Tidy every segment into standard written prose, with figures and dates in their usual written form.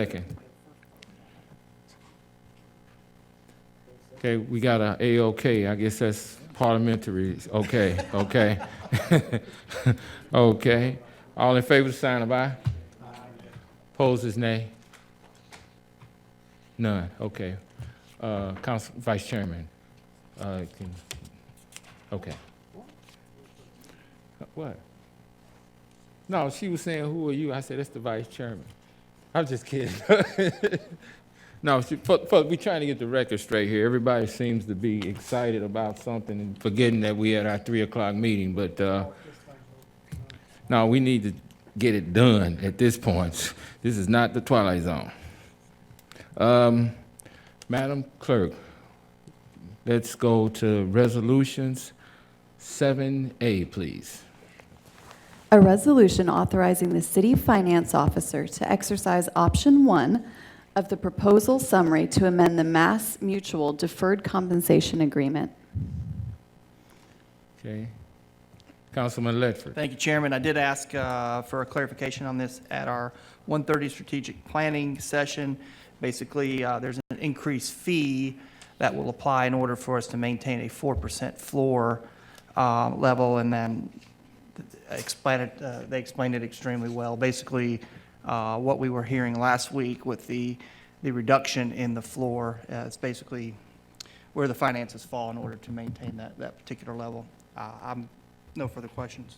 Second. Okay, we got a A-OK. I guess that's parliamentary. Okay, okay. Okay. All in favor, sign of aye. Opposed is nay. None. Okay. Council Vice Chairman. Okay. What? No, she was saying, who are you? I said, that's the Vice Chairman. I'm just kidding. No, we're trying to get the record straight here. Everybody seems to be excited about something and forgetting that we had our 3 o'clock meeting, but no, we need to get it done at this point. This is not the Twilight Zone. Madam Clerk, let's go to resolutions. 7A, please. A resolution authorizing the City Finance Officer to exercise Option 1 of the proposal summary to amend the Mass Mutual Deferred Compensation Agreement. Okay. Councilman Ledford. Thank you, Chairman. I did ask for a clarification on this at our 1:30 strategic planning session. Basically, there's an increased fee that will apply in order for us to maintain a 4% floor level, and then they explained it extremely well. Basically, what we were hearing last week with the reduction in the floor, it's basically where the finances fall in order to maintain that particular level. No further questions.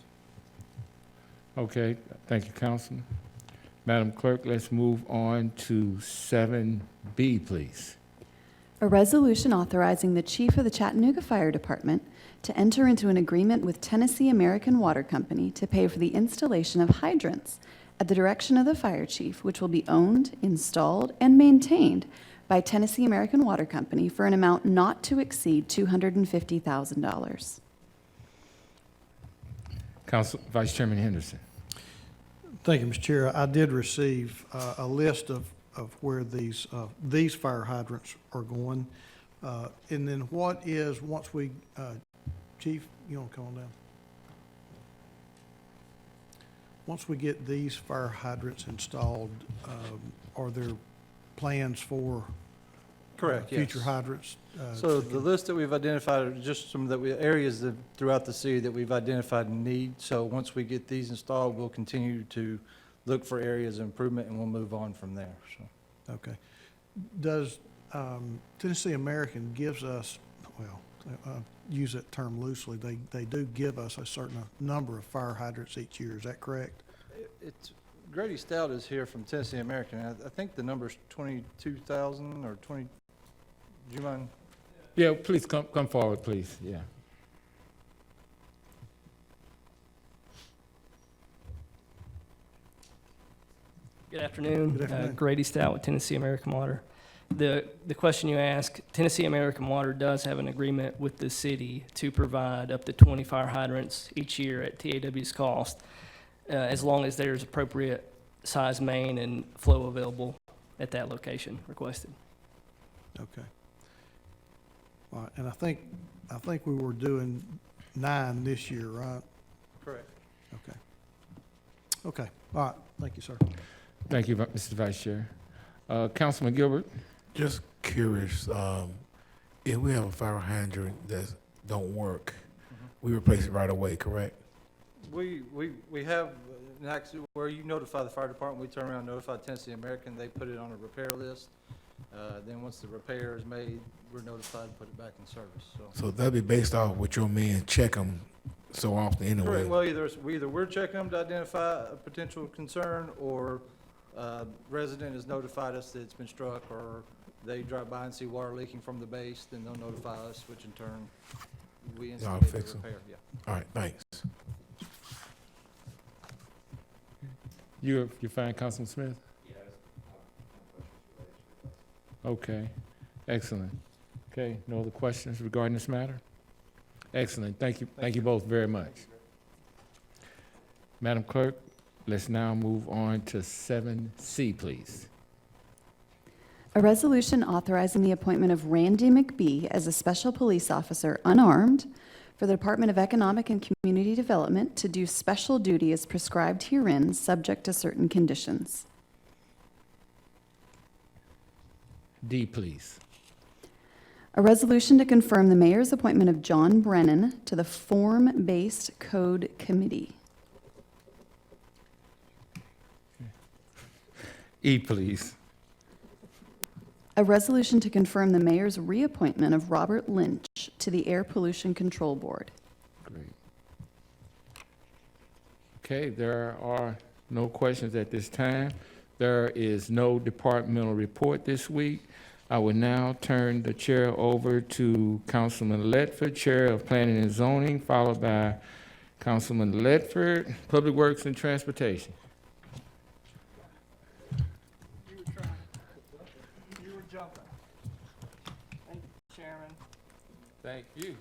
Okay, thank you, Councilman. Madam Clerk, let's move on to 7B, please. A resolution authorizing the Chief of the Chattanooga Fire Department to enter into an agreement with Tennessee American Water Company to pay for the installation of hydrants at the direction of the fire chief, which will be owned, installed, and maintained by Tennessee American Water Company for an amount not to exceed $250,000. Council Vice Chairman Henderson. Thank you, Mr. Chair. I did receive a list of where these fire hydrants are going. And then what is, once we, Chief, you want to come on down? Once we get these fire hydrants installed, are there plans for Correct, future yes. hydrants? So the list that we've identified are just some areas throughout the city that we've identified in need. So once we get these installed, we'll continue to look for areas of improvement, and we'll move on from there. So. Okay. Does Tennessee American gives us, well, use that term loosely, they do give us a certain number of fire hydrants each year, is that correct? It's Grady Stout is here from Tennessee American. I think the number's 22,000 or 20. Do you mind? Yeah, please come forward, please. Yeah. Good afternoon. Good afternoon. Grady Stout with Tennessee American Water. The question you asked, Tennessee American Water does have an agreement with the city to provide up to 20 fire hydrants each year at TAW's cost, as long as there's appropriate size main and flow available at that location requested. Okay. All right, and I think we were doing 9 this year, right? Correct. Okay. Okay. All right. Thank you, sir. Thank you, Mr. Vice Chair. Councilman Gilbert. Just curious, if we have a fire hydrant that don't work, we replace it right away, correct? We have, actually, where you notify the fire department, we turn around and notify Tennessee American. They put it on a repair list. Then once the repair is made, we're notified and put it back in service. So that'd be based off what your men check them so often anyway. correct. Well, either we're checking them to identify a potential concern, or resident has notified us that it's been struck, or they drive by and see water leaking from the base, then they'll notify us, which in turn we instigate the fix 'em. repair. Yeah. All right, thanks. You're fine, Councilman Smith? Yes. Okay, excellent. Okay, no other questions regarding this matter? Excellent, thank you both very much. Madam Clerk, let's now move on to 7C, please. A resolution authorizing the appointment of Randy McBee as a special police officer, unarmed, for the Department of Economic and Community Development to do special duty as prescribed herein, subject to certain conditions. D, please. A resolution to confirm the mayor's appointment of John Brennan to the Form-Based Code Committee. E, please. A resolution to confirm the mayor's reappointment of Robert Lynch to the Air Pollution Control Board. Great. Okay, there are no questions at this time. There is no departmental report this week. I will now turn the chair over to Councilman Ledford, Chair of Planning and Zoning, followed by Councilman Ledford, Public Works and Transportation. You were jumping. Thank you, Chairman. Thank you.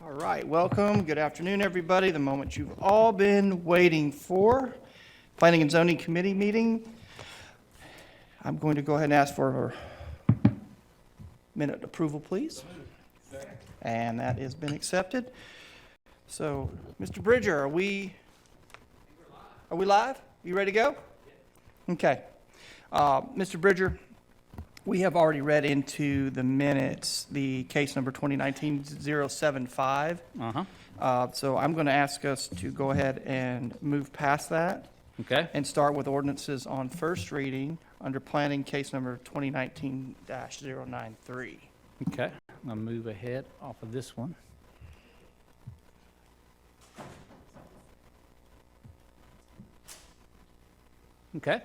All right, welcome. Good afternoon, everybody. The moment you've all been waiting for. Planning and Zoning Committee meeting. I'm going to go ahead and ask for a minute approval, please. And that has been accepted. So, Mr. Bridger, are we live? You ready to go? Okay. Mr. Bridger, we have already read into the minutes the case number 2019-075. So I'm going to ask us to go ahead and move past that Okay. and start with ordinances on first reading under planning case number 2019-093. Okay. I'm gonna move ahead off of this one. Okay.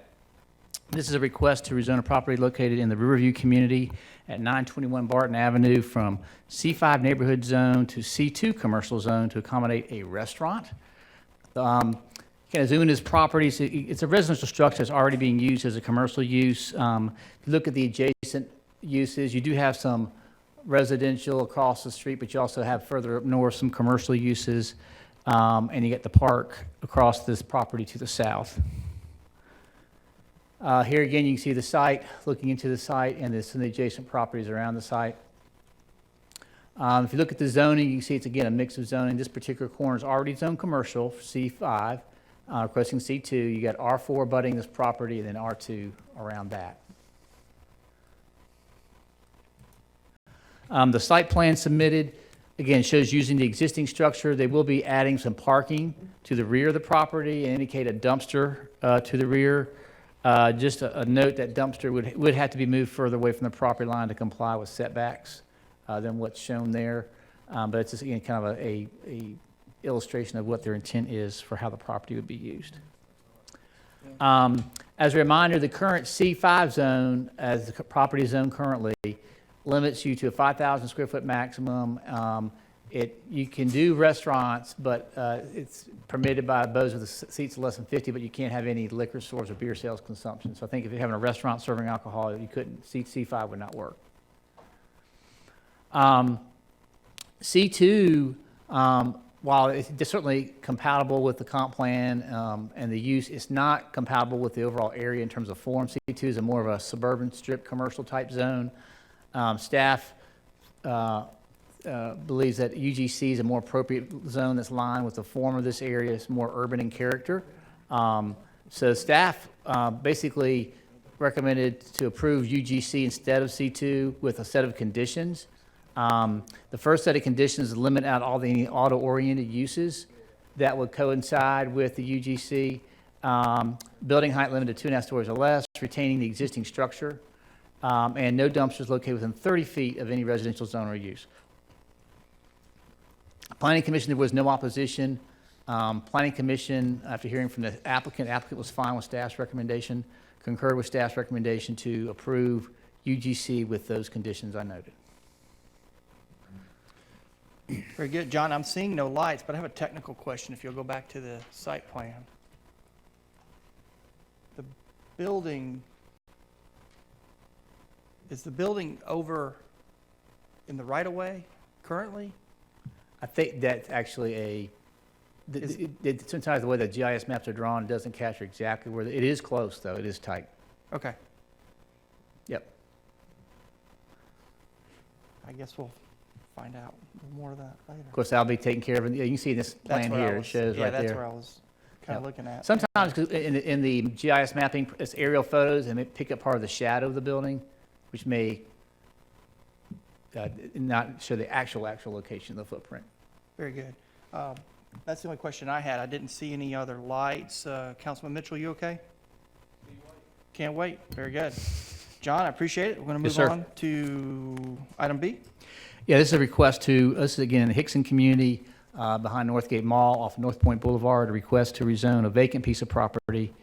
This is a request to rezone a property located in the Riverview community at 921 Barton Avenue from C5 neighborhood zone to C2 commercial zone to accommodate a restaurant. Kind of zoom in this property, it's a residential structure that's already being used as a commercial use. Look at the adjacent uses. You do have some residential across the street, but you also have further up north some commercial uses. And you get the park across this property to the south. Here again, you can see the site, looking into the site, and there's some of the adjacent properties around the site. If you look at the zoning, you can see it's again a mix of zoning. This particular corner is already zoned commercial for C5, requesting C2. You got R4 abutting this property, and then R2 around that. The site plan submitted, again, shows using the existing structure. They will be adding some parking to the rear of the property and indicate a dumpster to the rear. Just a note that dumpster would have to be moved further away from the property line to comply with setbacks than what's shown there. But it's just, again, kind of a illustration of what their intent is for how the property would be used. As a reminder, the current C5 zone, as the property zone currently, limits you to a 5,000 square foot maximum. You can do restaurants, but it's permitted by those with the seats less than 50, but you can't have any liquor stores or beer sales consumption. So I think if you're having a restaurant serving alcohol, you couldn't, C5 would not work. C2, while it's certainly compatible with the comp plan and the use, it's not compatible with the overall area in terms of form. C2 is more of a suburban strip commercial type zone. Staff believes that UGC is a more appropriate zone that's aligned with the form of this area. It's more urban in character. So staff basically recommended to approve UGC instead of C2 with a set of conditions. The first set of conditions limit out all the auto-oriented uses that would coincide with the UGC. Building height limited to 2.5 stories or less, retaining the existing structure, and no dumpsters located within 30 feet of any residential zone or use. Planning Commission, there was no opposition. Planning Commission, after hearing from the applicant was fine with staff's recommendation, concurred with staff's recommendation to approve UGC with those conditions I noted. Very good. John, I'm seeing no lights, but I have a technical question if you'll go back to the site plan. The building, is the building over in the right-of-way currently? I think that's actually sometimes the way the GIS maps are drawn, it doesn't capture exactly where, it is close though, it is tight. Okay. Yep. I guess we'll find out more of that later. Of course, that'll be taken care of. You can see this That's plan where I here, it was- shows right Yeah, that's there. where I was kind of Yep. looking at. Sometimes 'cause in the GIS mapping, it's aerial photos, and they pick up part of the shadow of the building, which may not show the actual location of the footprint. Very good. That's the only question I had. I didn't see any other lights. Councilman Mitchell, you okay? Can't wait. Very good. John, I appreciate it. We're going to Yes, move sir. on to item B. Yeah, this is a request this is again in the Hickson community, behind Northgate Mall off North Point Boulevard, a request to rezone a vacant piece of property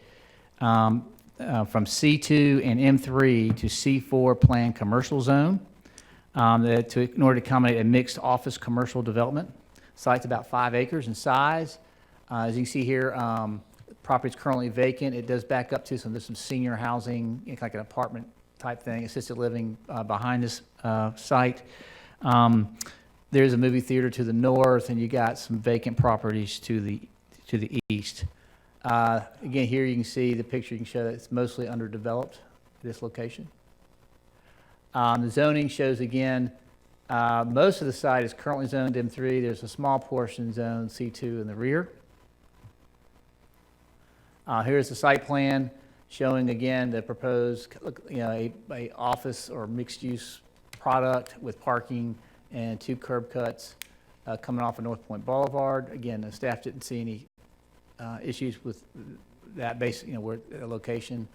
from C2 and M3 to C4 planned commercial zone, in order to accommodate a mixed office commercial development. Site's about 5 acres in size. As you can see here, property's currently vacant. It does back up to there's some senior housing, like an apartment type thing, assisted living behind this site. There's a movie theater to the north, and you got some vacant properties to the east. Again, here you can see the picture. You can show that it's mostly underdeveloped, this location. The zoning shows, again, most of the site is currently zoned M3. There's a small portion zoned C2 in the rear. Here's the site plan showing, again, the proposed, a office or mixed-use product with parking and 2 curb cuts coming off of North Point Boulevard. Again, the staff didn't see any issues with that where the location.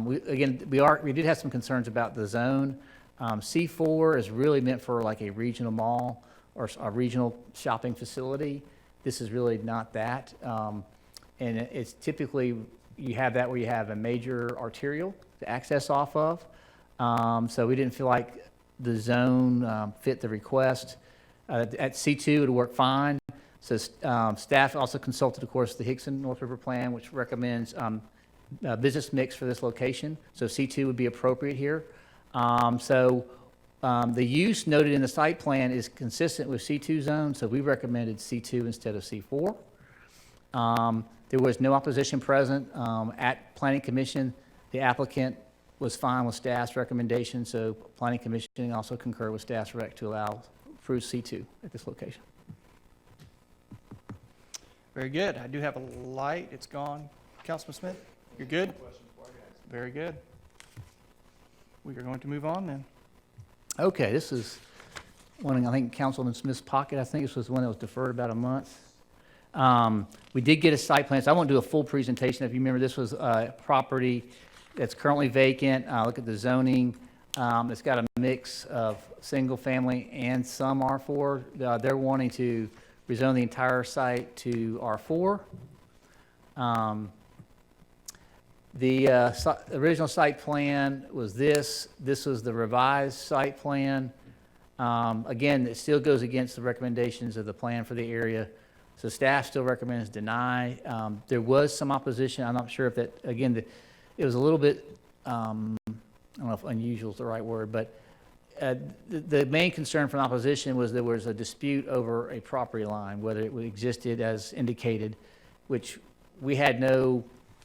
We did have some concerns about the zone. C4 is really meant for like a regional mall or a regional shopping facility. This is really not that. And it's typically, you have that where you have a major arterial to access off of. So we didn't feel like the zone fit the request. At C2, it would work fine. So staff also consulted, of course, the Hickson North River Plan, which recommends business mix for this location. So C2 would be appropriate here. The use noted in the site plan is consistent with C2 zone, so we recommended C2 instead of C4. There was no opposition present at Planning Commission. The applicant was fine with staff's recommendation, so Planning Commission also concurred with staff's rec to allow approved C2 at this location. Very good. I do have a light. It's gone. Councilman Smith, you're good? Very good. We are going to move on then. Okay, this is one, I think, Councilman Smith's pocket. I think this was one that was deferred about a month. We did get a site plan, so I won't do a full presentation. If you remember, this was a property that's currently vacant. Look at the zoning. It's got a mix of single family and some R4. They're wanting to rezone the entire site to R4. The original site plan was this. This was the revised site plan. Again, it still goes against the recommendations of the plan for the area. So staff still recommends deny. There was some opposition. I'm not sure if that, again, it was a little bit, I don't know if unusual is the right word, but the main concern from opposition was there was a dispute over a property line, whether it existed as indicated, which we had no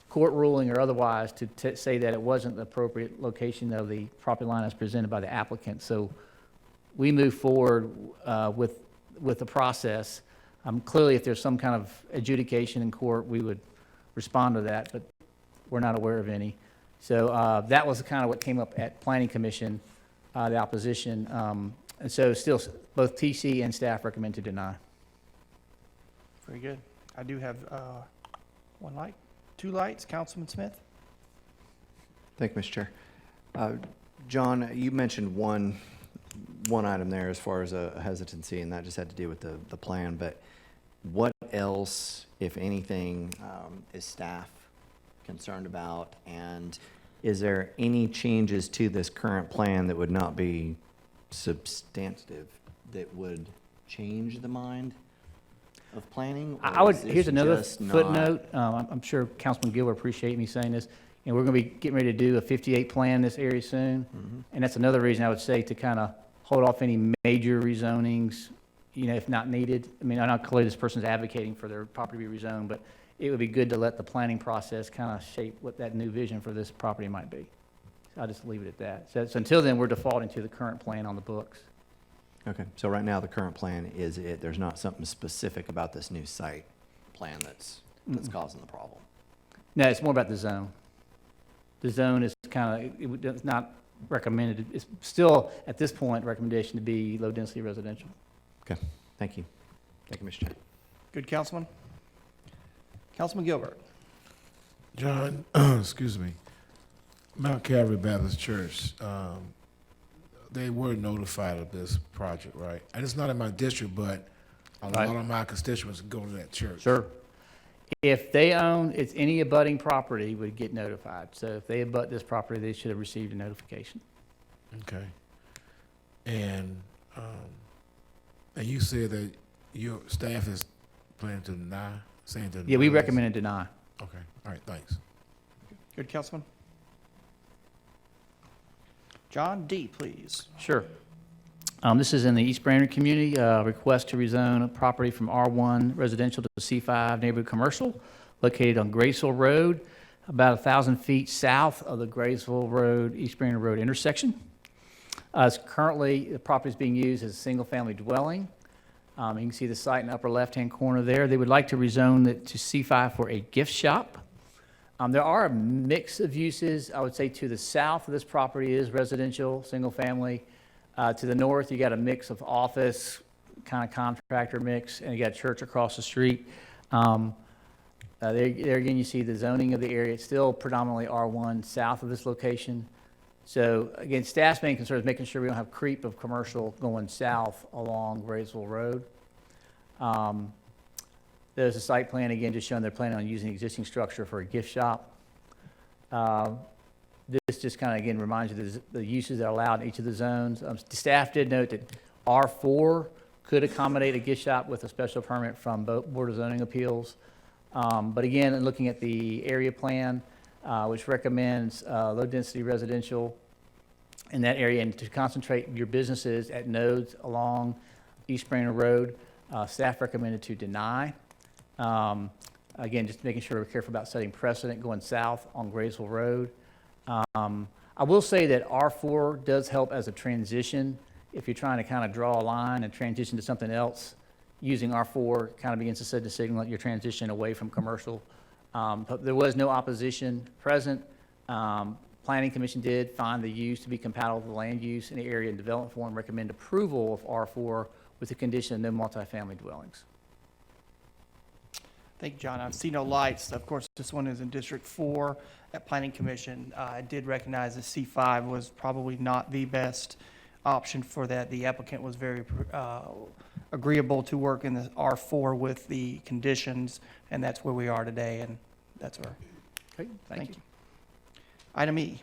court ruling or otherwise to say that it wasn't the appropriate location of the property line as presented by the applicant. So we moved forward with the process. Clearly, if there's some kind of adjudication in court, we would respond to that, but we're not aware of any. So that was kind of what came up at Planning Commission, the opposition. And so still, both TC and staff recommend to deny. Very good. I do have one light, 2 lights. Councilman Smith? Thank you, Mr. Chair. John, you mentioned one item there as far as a hesitancy, and that just had to do with the plan. But what else, if anything, is staff concerned about? And is there any changes to this current plan that would not be substantive, that would change the mind of planning? Or is this Here's another just not- footnote. I'm sure Councilman Gill will appreciate me saying this. And we're going to be getting ready to do a 58 plan in this area soon. Mhm. And that's another reason I would say to kind of hold off any major rezonings, if not needed. I mean, I know clearly this person's advocating for their property to be rezoned, but it would be good to let the planning process kind of shape what that new vision for this property might be. So I'll just leave it at that. So until then, we're defaulting to the current plan on the books. Okay, so right now, the current plan is there's not something specific about this new site plan that's causing the problem. No, it's more about the zone. The zone is kind of, it's not recommended, it's still, at this point, recommendation to be low-density residential. Okay, thank you. Thank you, Mr. Chair. Good, Councilman. Councilman Gilbert. John, excuse me, Mount Calvary Baptist Church, they were notified of this project, right? And it's not in my district, but a Right. lot of my constituents go to that church. Sure. If they own, it's any abutting property would get notified. So if they abut this property, they should have received a notification. Okay. And you said that your staff is planning to deny, saying to deny? Yeah, we this? recommend a deny. Okay, all right, thanks. Good, Councilman. John D., please. Sure. This is in the East Brainerd community, request to rezone a property from R1 residential to C5 neighborhood commercial located on Graceville Road, about 1,000 feet south of the Graceville Road, East Brainerd Road intersection. Currently, the property is being used as a single-family dwelling. You can see the site in the upper left-hand corner there. They would like to rezone it to C5 for a gift shop. There are a mix of uses. I would say to the south of this property is residential, single-family. To the north, you got a mix of office, kind of contractor mix, and you got church across the street. There again, you see the zoning of the area. It's still predominantly R1 south of this location. So again, staff's main concern is making sure we don't have creep of commercial going south along Graceville Road. There's a site plan, again, just showing they're planning on using existing structure for a gift shop. This just kind of, again, reminds you the uses that are allowed in each of the zones. Staff did note that R4 could accommodate a gift shop with a special permit from Board of Zoning Appeals. But again, in looking at the area plan, which recommends low-density residential in that area and to concentrate your businesses at nodes along East Brainerd Road, staff recommended to deny. Again, just making sure we're careful about setting precedent going south on Graceville Road. I will say that R4 does help as a transition. If you're trying to kind of draw a line and transition to something else, using R4 kind of begins to set the signal that you're transitioning away from commercial. But there was no opposition present. Planning Commission did find the use to be compatible with the land use in the area and development form, recommend approval of R4 with the condition of no multifamily dwellings. Thank you, John. I see no lights. Of course, this one is in District 4 at Planning Commission. I did recognize that C5 was probably not the best option for that. The applicant was very agreeable to work in the R4 with the conditions, and that's where we are today, and that's where. Okay, thank you. Item E.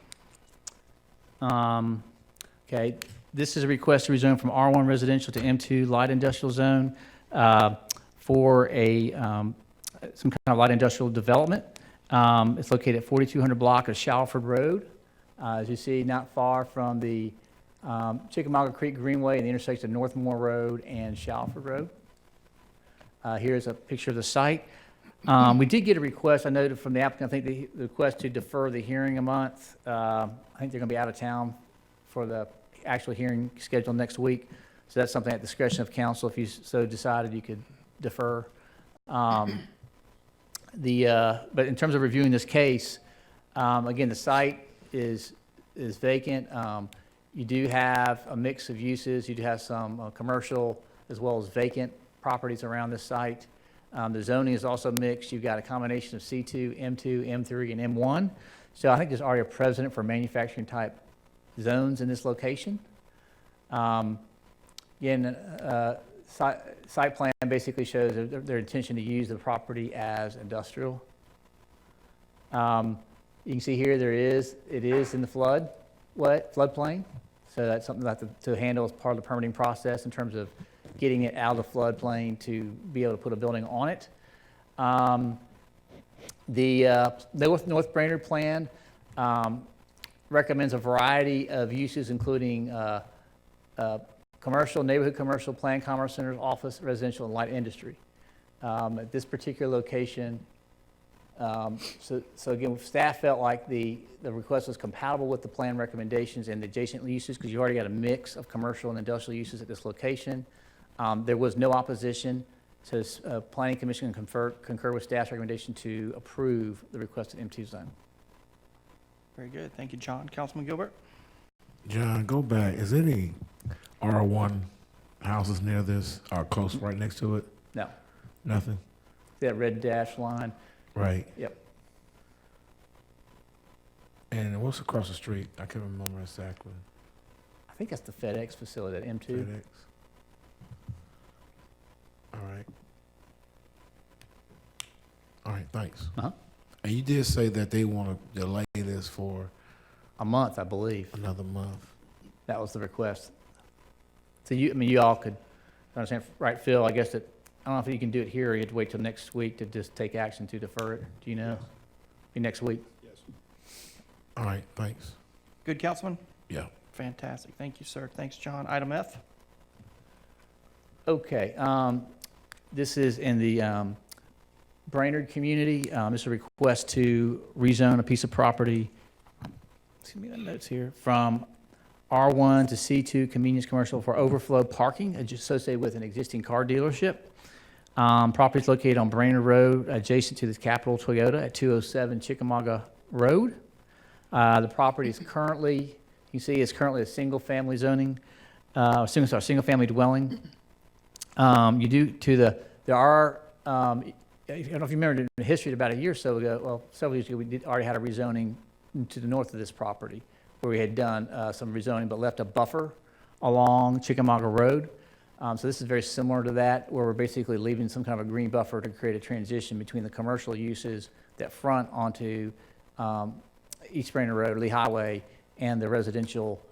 Okay, this is a request to rezone from R1 residential to M2 light industrial zone for some kind of light industrial development. It's located at 4200 block of Shalford Road. As you see, not far from the Chickamauga Creek Greenway and the intersection of Northmore Road and Shalford Road. Here's a picture of the site. We did get a request, I noted from the applicant, I think the request to defer the hearing a month. I think they're going to be out of town for the actual hearing scheduled next week. So that's something at discretion of council. If you so decided, you could defer. But in terms of reviewing this case, again, the site is vacant. You do have a mix of uses. You do have some commercial as well as vacant properties around this site. The zoning is also mixed. You've got a combination of C2, M2, M3, and M1. So I think there's already a precedent for manufacturing type zones in this location. Again, site plan basically shows their intention to use the property as industrial. You can see here it is in the floodplain. So that's something that to handle as part of the permitting process in terms of getting it out of the floodplain to be able to put a building on it. The North Brainerd plan recommends a variety of uses, including commercial, neighborhood commercial, planned commerce centers, office, residential, and light industry. At this particular location, So again, staff felt like the request was compatible with the plan recommendations and the adjacent uses, because you already got a mix of commercial and industrial uses at this location. There was no opposition, so Planning Commission concur with staff's recommendation to approve the requested M2 zone. Very good. Thank you, John. Councilman Gilbert? John, go back. Is there any R1 houses near this or close right next to it? No, Nothing? that red dash line, Right. yep. And what's across the street? I can't remember exactly. I think that's the FedEx facility, that M2. FedEx. All right. All right, thanks. Uh-huh. And you did say that they want to delay this for A month, I believe. another month. That was the request. So you all could, understand, right, Phil, I guess that, I don't know if you can do it here, or you have to wait till next week to just take action to defer it. Do you know? Be next week? All right, thanks. Good, Councilman? Yeah. Fantastic. Thank you, sir. Thanks, John. Item F? Okay, this is in the Brainerd community. This is a request to rezone a piece of property, excuse me, the notes here, from R1 to C2 convenience commercial for overflow parking associated with an existing car dealership. Property is located on Brainerd Road, adjacent to the Capital Toyota at 207 Chickamauga Road. The property is currently, you can see, is currently a single-family zoning, single-family dwelling. There are, I don't know if you remember the history about a year or so ago, well, several years ago, we already had a rezoning to the north of this property, where we had done some rezoning, but left a buffer along Chickamauga Road. So this is very similar to that, where we're basically leaving some kind of a green buffer to create a transition between the commercial uses that front onto East Brainerd Road, Lee Highway, and the residential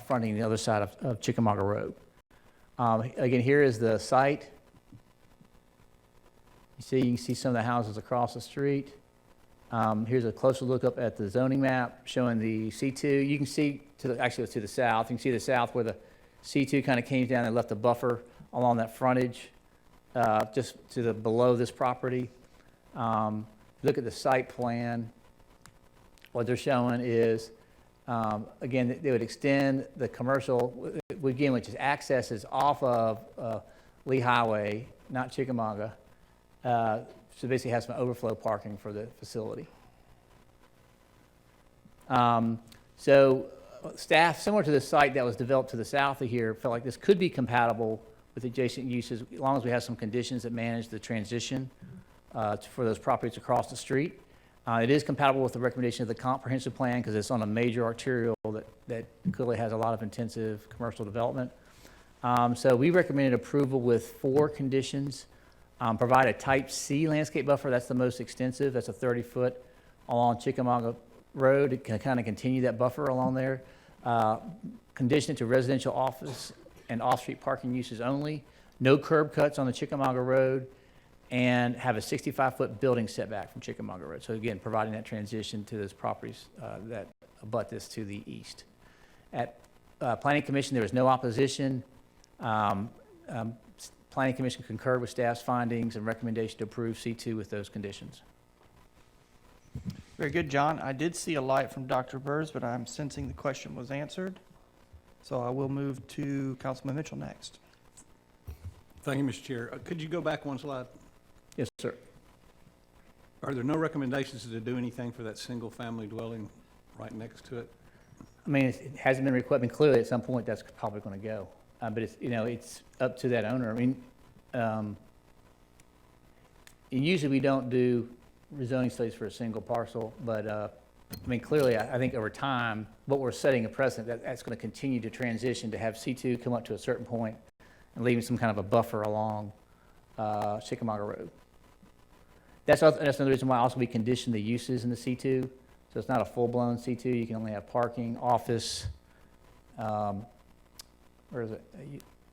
fronting the other side of Chickamauga Road. Again, here is the site. You can see some of the houses across the street. Here's a closer look up at the zoning map showing the C2. You can see actually it's to the south. You can see the south where the C2 kind of came down and left a buffer along that frontage, just to the below this property. Look at the site plan. What they're showing is, again, they would extend the commercial, again, which is accesses off of Lee Highway, not Chickamauga. So basically has some overflow parking for the facility. So staff, similar to the site that was developed to the south of here, felt like this could be compatible with adjacent uses, as long as we have some conditions that manage the transition for those properties across the street. It is compatible with the recommendation of the comprehensive plan, because it's on a major arterial that clearly has a lot of intensive commercial development. So we recommended approval with 4 conditions. Provide a type C landscape buffer. That's the most extensive. That's a 30-foot along Chickamauga Road. It can kind of continue that buffer along there. Condition it to residential office and off-street parking uses only. No curb cuts on the Chickamauga Road, and have a 65-foot building setback from Chickamauga Road. So again, providing that transition to those properties that abut this to the east. At Planning Commission, there was no opposition. Planning Commission concurred with staff's findings and recommendation to approve C2 with those conditions. Very good, John. I did see a light from Dr. Burrs, but I'm sensing the question was answered. So I will move to Councilman Mitchell next. Thank you, Mr. Chair. Could you go back one slide? Yes, sir. Are there no recommendations to do anything for that single-family dwelling right next to it? I mean, it hasn't been required, and clearly at some point that's probably going to go. But it's, it's up to that owner. I mean, and usually we don't do rezoning studies for a single parcel, but I mean, clearly, I think over time, what we're setting a precedent, that's going to continue to transition to have C2 come up to a certain point and leaving some kind of a buffer along Chickamauga Road. That's another reason why also we condition the uses in the C2. So it's not a full-blown C2. You can only have parking, office, where is it?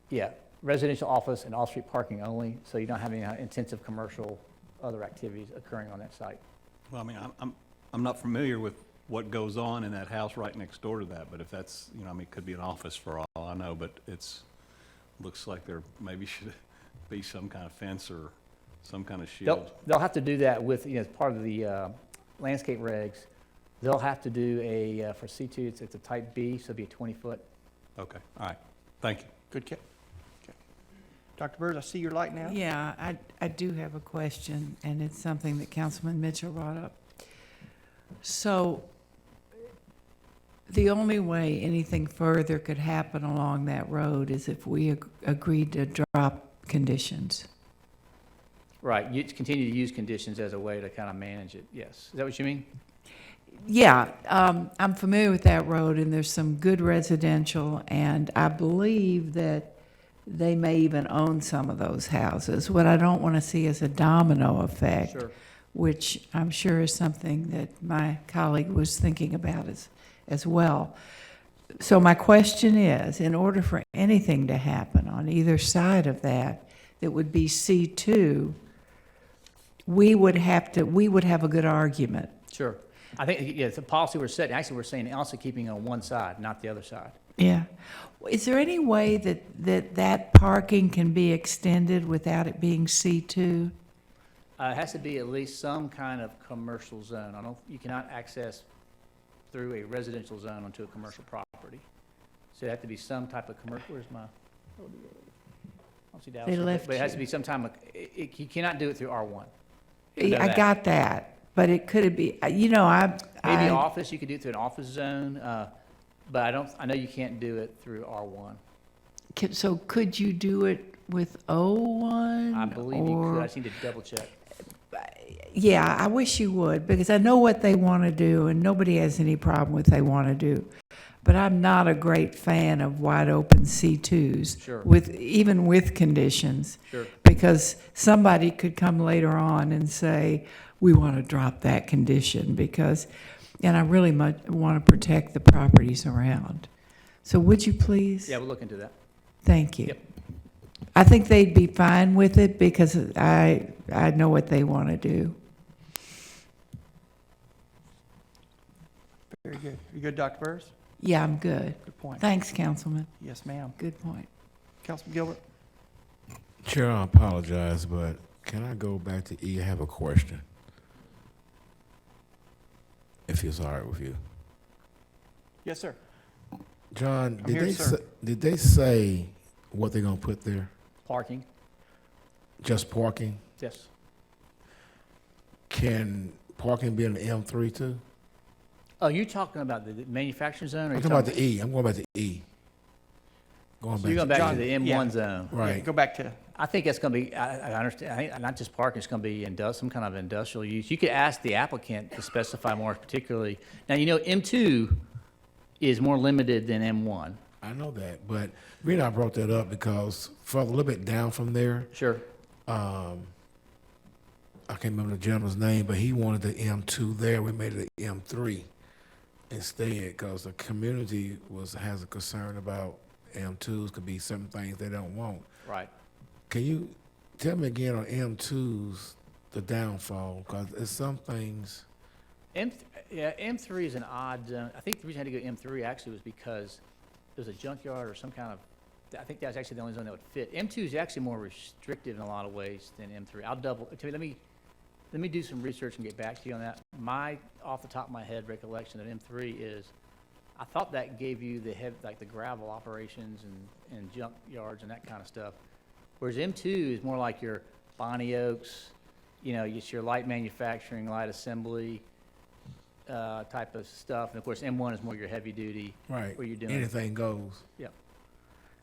Yeah, residential office and off-street parking only. So you don't have any intensive commercial other activities occurring on that site. Well, I mean, I'm not familiar with what goes on in that house right next door to that, but if that's, I mean, it could be an office for all I know, but looks like there maybe should be some kind of fence or some kind of shield? They'll have to do that with, as part of the landscape regs. They'll have to do for C2, it's a type B, so it'll be a 20-foot. Okay, all right, thank you. Good catch. Okay. Dr. Burrs, I see your light now. Yeah, I do have a question, and it's something that Councilman Mitchell brought up. So the only way anything further could happen along that road is if we agreed to drop conditions. Right, you continue to use conditions as a way to kind of manage it, yes. Is that what you mean? Yeah, I'm familiar with that road, and there's some good residential, and I believe that they may even own some of those houses. What I don't want to see is a domino effect, Sure. which I'm sure is something that my colleague was thinking about as well. So my question is, in order for anything to happen on either side of that would be C2, we would have a good argument. Sure. I think, yeah, the policy we're setting, actually, we're saying also keeping it on one side, not the other side. Yeah. Is there any way that parking can be extended without it being C2? It has to be at least some kind of commercial zone. You cannot access through a residential zone onto a commercial property. So it has to be some type of commercial, where's my, I don't see Dallas. They left But it has to you. be some time, you cannot do it through R1. I got that, but it could be, Maybe office, you could do it through an office zone, but I know you can't do it through R1. So could you do it with O1? I believe you could, I just need to double check. Yeah, I wish you would, because I know what they want to do, and nobody has any problem with they want to do. But I'm not a great fan of wide open C2s. Sure. Even with conditions. Sure. Because somebody could come later on and say, we want to drop that condition and I really want to protect the properties around. So would you please? Yeah, we'll look into that. Thank you. Yep. I think they'd be fine with it because I know what they want to do. Very good. You good, Dr. Burrs? Yeah, I'm good. Good point. Thanks, Councilman. Yes, ma'am. Good point. Councilman Gilbert? Chair, I apologize, but can I go back to E? I have a question. If it's all right with you. Yes, sir. John, I'm here, sir. did they say what they're gonna put there? Parking, Just parking? yes. Can parking be in the M3 too? Oh, you're talking about the manufacturing zone, or I'm you're talking about the E. I'm going back to E. Going So you're going back back John, to the M1 yeah. zone. to, right. Go back to, I think that's going to be, I understand, I think not just parking, it's going to be some kind of industrial use. You could ask the applicant to specify more particularly. Now, M2 is more limited than M1. I know that, but the reason I brought that up because further, a little bit down from there, Sure. I can't remember the gentleman's name, but he wanted the M2 there. We made it an M3 instead because the community has a concern about M2s could be certain things they don't want. Right. Can you tell me again on M2s the downfall? Because there's some things. M3 is an odd zone. I think the reason I had to go M3 actually was because there's a junkyard or some kind of, I think that's actually the only zone that would fit. M2 is actually more restrictive in a lot of ways than M3. Let me do some research and get back to you on that. My, off the top of my head, recollection of M3 is, I thought that gave you the gravel operations and junk yards and that kind of stuff. Whereas M2 is more like your Bonnie Oaks, it's your light manufacturing, light assembly type of stuff. And of course, M1 is more your heavy duty. Right. Where you're doing Anything goes. Yep.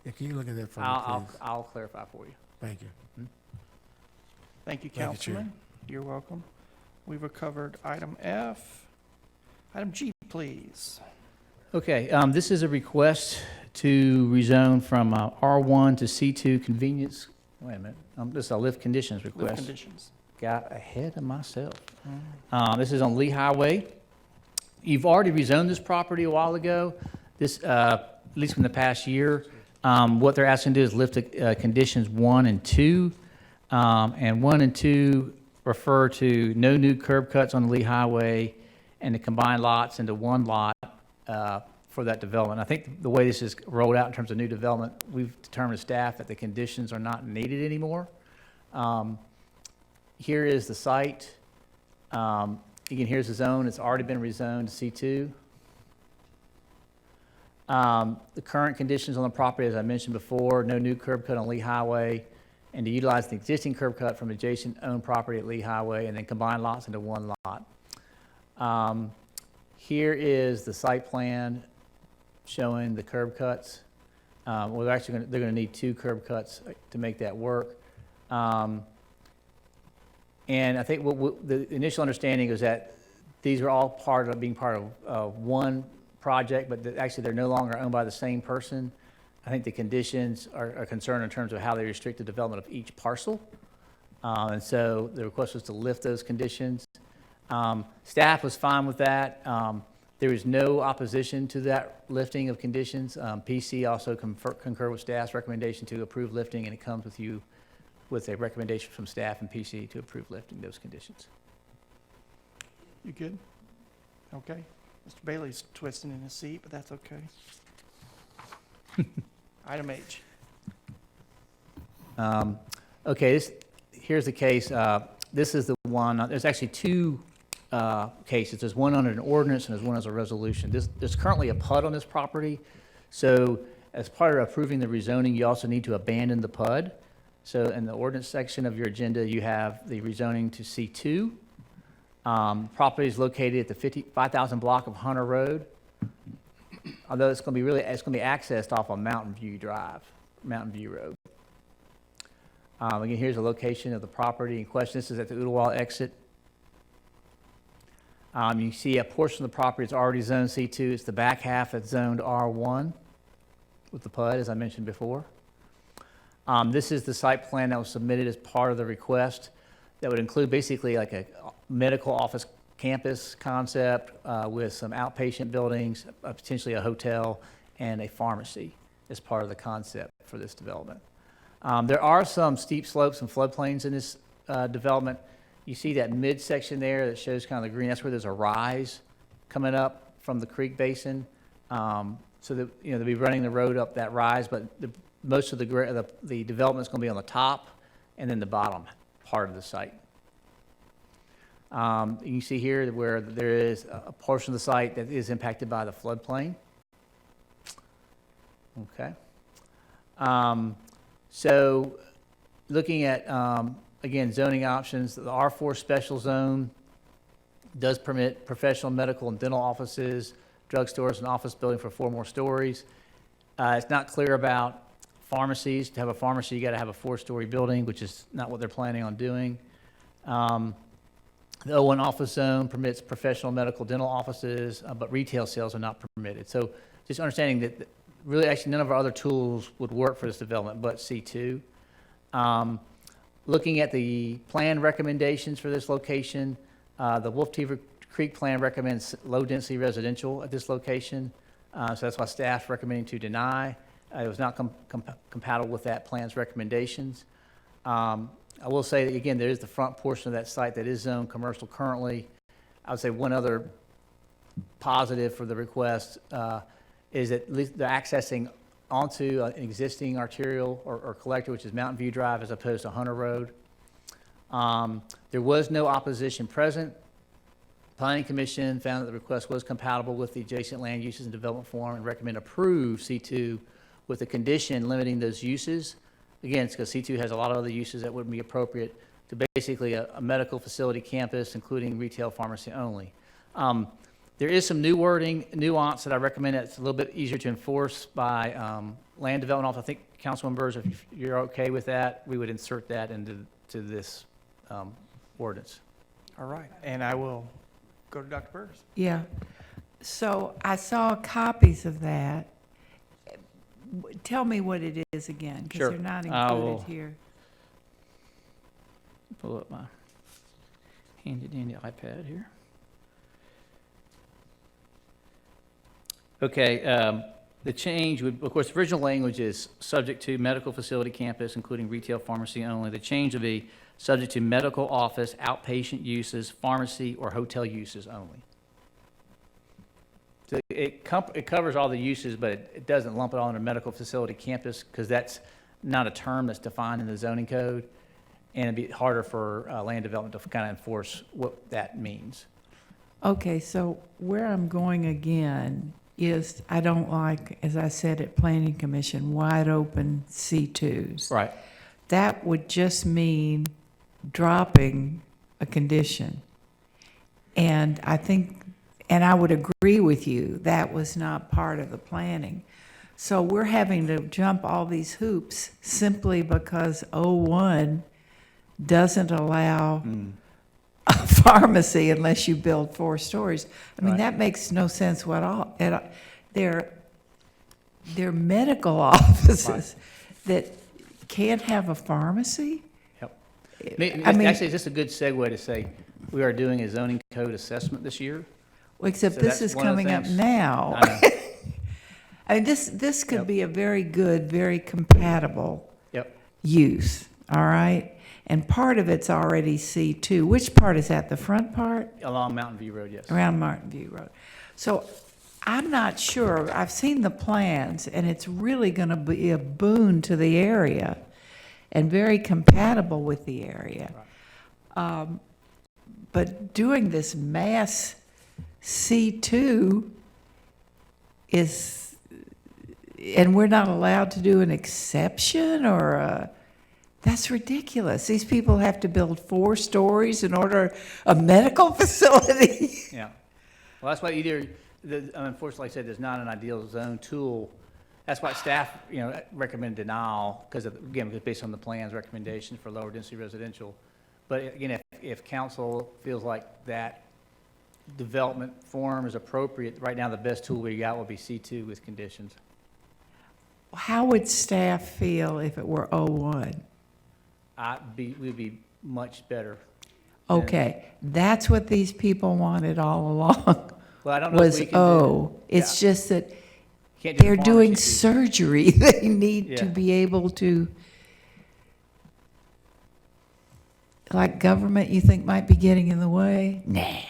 Yeah, can you look at that for me, please? I'll clarify for you. Thank you. thank you, Thank you, Chair. Councilman. You're welcome. We've covered item F. Item G, please. Okay, this is a request to rezone from R1 to C2 convenience. Wait a minute, this is a lift conditions Live request. conditions. Got ahead of myself. This is on Lee Highway. You've already rezoned this property a while ago, at least in the past year. What they're asking to do is lift conditions 1 and 2. And 1 and 2 refer to no new curb cuts on the Lee Highway and to combine lots into one lot for that development. I think the way this is rolled out in terms of new development, we've determined as staff that the conditions are not needed anymore. Here is the site. Again, here's the zone. It's already been rezoned to C2. The current conditions on the property, as I mentioned before, no new curb cut on Lee Highway, and to utilize the existing curb cut from adjacent owned property at Lee Highway, and then combine lots into one lot. Here is the site plan showing the curb cuts. Well, they're going to need 2 curb cuts to make that work. And I think the initial understanding is that these are all being part of one project, but that actually they're no longer owned by the same person. I think the conditions are concerned in terms of how they restrict the development of each parcel. And so the request was to lift those conditions. Staff was fine with that. There is no opposition to that lifting of conditions. PC also concurred with staff's recommendation to approve lifting, and it comes with you with a recommendation from staff and PC to approve lifting those conditions. You good? Okay. Mr. Bailey's twisting in his seat, but that's okay. Item H. Okay, here's the case. This is the one, there's actually 2 cases. There's one under an ordinance and there's one as a resolution. There's currently a PUD on this property. So as part of approving the rezoning, you also need to abandon the PUD. So in the ordinance section of your agenda, you have the rezoning to C2. Property is located at the 5,000 block of Hunter Road. Although it's going to be accessed off of Mountain View Road. Again, here's the location of the property in question. This is at the Ooltewah exit. You see a portion of the property that's already zoned C2. It's the back half that's zoned R1 with the PUD, as I mentioned before. This is the site plan that was submitted as part of the request that would include basically like a medical office campus concept with some outpatient buildings, potentially a hotel, and a pharmacy as part of the concept for this development. There are some steep slopes and floodplains in this development. You see that midsection there that shows kind of the green. That's where there's a rise coming up from the creek basin. So that they'll be running the road up that rise, but most of the development is going to be on the top and then the bottom part of the site. You can see here where there is a portion of the site that is impacted by the floodplain. Okay. So looking at, again, zoning options, the R4 special zone does permit professional, medical, and dental offices, drugstores, and office building for 4 more stories. It's not clear about pharmacies. To have a pharmacy, you got to have a 4-story building, which is not what they're planning on doing. The O1 office zone permits professional, medical, dental offices, but retail sales are not permitted. So just understanding that really actually none of our other tools would work for this development but C2. Looking at the plan recommendations for this location, the Wolf Creek plan recommends low-density residential at this location. So that's why staff's recommending to deny. It was not compatible with that plan's recommendations. I will say that, again, there is the front portion of that site that is zoned commercial currently. I would say one other positive for the request is that at least they're accessing onto an existing arterial or collector, which is Mountain View Drive, as opposed to Hunter Road. There was no opposition present. Planning Commission found that the request was compatible with the adjacent land uses and development form and recommend approve C2 with a condition limiting those uses. Again, it's because C2 has a lot of other uses that wouldn't be appropriate to basically a medical facility campus, including retail pharmacy only. There is some new wording, nuance that I recommend that's a little bit easier to enforce by land development office. I think, council members, if you're okay with that, we would insert that into this ordinance. All right, and I will go to Dr. Burris. Yeah. So I saw copies of that. Tell me what it is again, because Sure. they're not I will included here. Pull up my handy dandy iPad here. Okay, the change would, of course, the original language is subject to medical facility campus, including retail pharmacy only. The change would be subject to medical office, outpatient uses, pharmacy, or hotel uses only. So it covers all the uses, but it doesn't lump it all under medical facility campus because that's not a term that's defined in the zoning code. and it'd be harder for land development to kind of enforce what that means. Okay, so where I'm going again is I don't like, as I said at Planning Commission, wide open C2s. Right. That would just mean dropping a condition. And I think, and I would agree with you, that was not part of the planning. So we're having to jump all these hoops simply because 01 doesn't allow a pharmacy unless you build 4 stories. I mean, Right. that makes no sense at all. They're medical offices that can't have a pharmacy? Yep. I mean, Actually, it's just a good segue to say, we are doing a zoning code assessment this year. except So this that's is one of the coming up things- now. I know. I mean, this could Yep. be a very good, very compatible Yep. use, all right? And part of it's already C2. Which part is that, the front part? Along Mountain View Road, yes. Around Martin View Road. So I'm not sure, I've seen the plans, and it's really gonna be a boon to the area and very compatible with the area. But doing this mass C2 is, and we're not allowed to do an exception or that's ridiculous. These people have to build 4 stories in order, a medical facility. Yeah. Well, that's why unfortunately, like I said, there's not an ideal zone tool. That's why staff, recommend denial, because based on the plan's recommendation for lower density residential. But again, if council feels like that development form is appropriate, right now the best tool we got will be C2 with conditions. How would staff feel if it were 01? We'd be much better. Okay, that's what these people wanted all along, Well, I don't know if was we can O. It's just that can't do they're the doing pharmacy piece. surgery. They need to Yeah. be able to, like government you think might be getting in the way? Nah.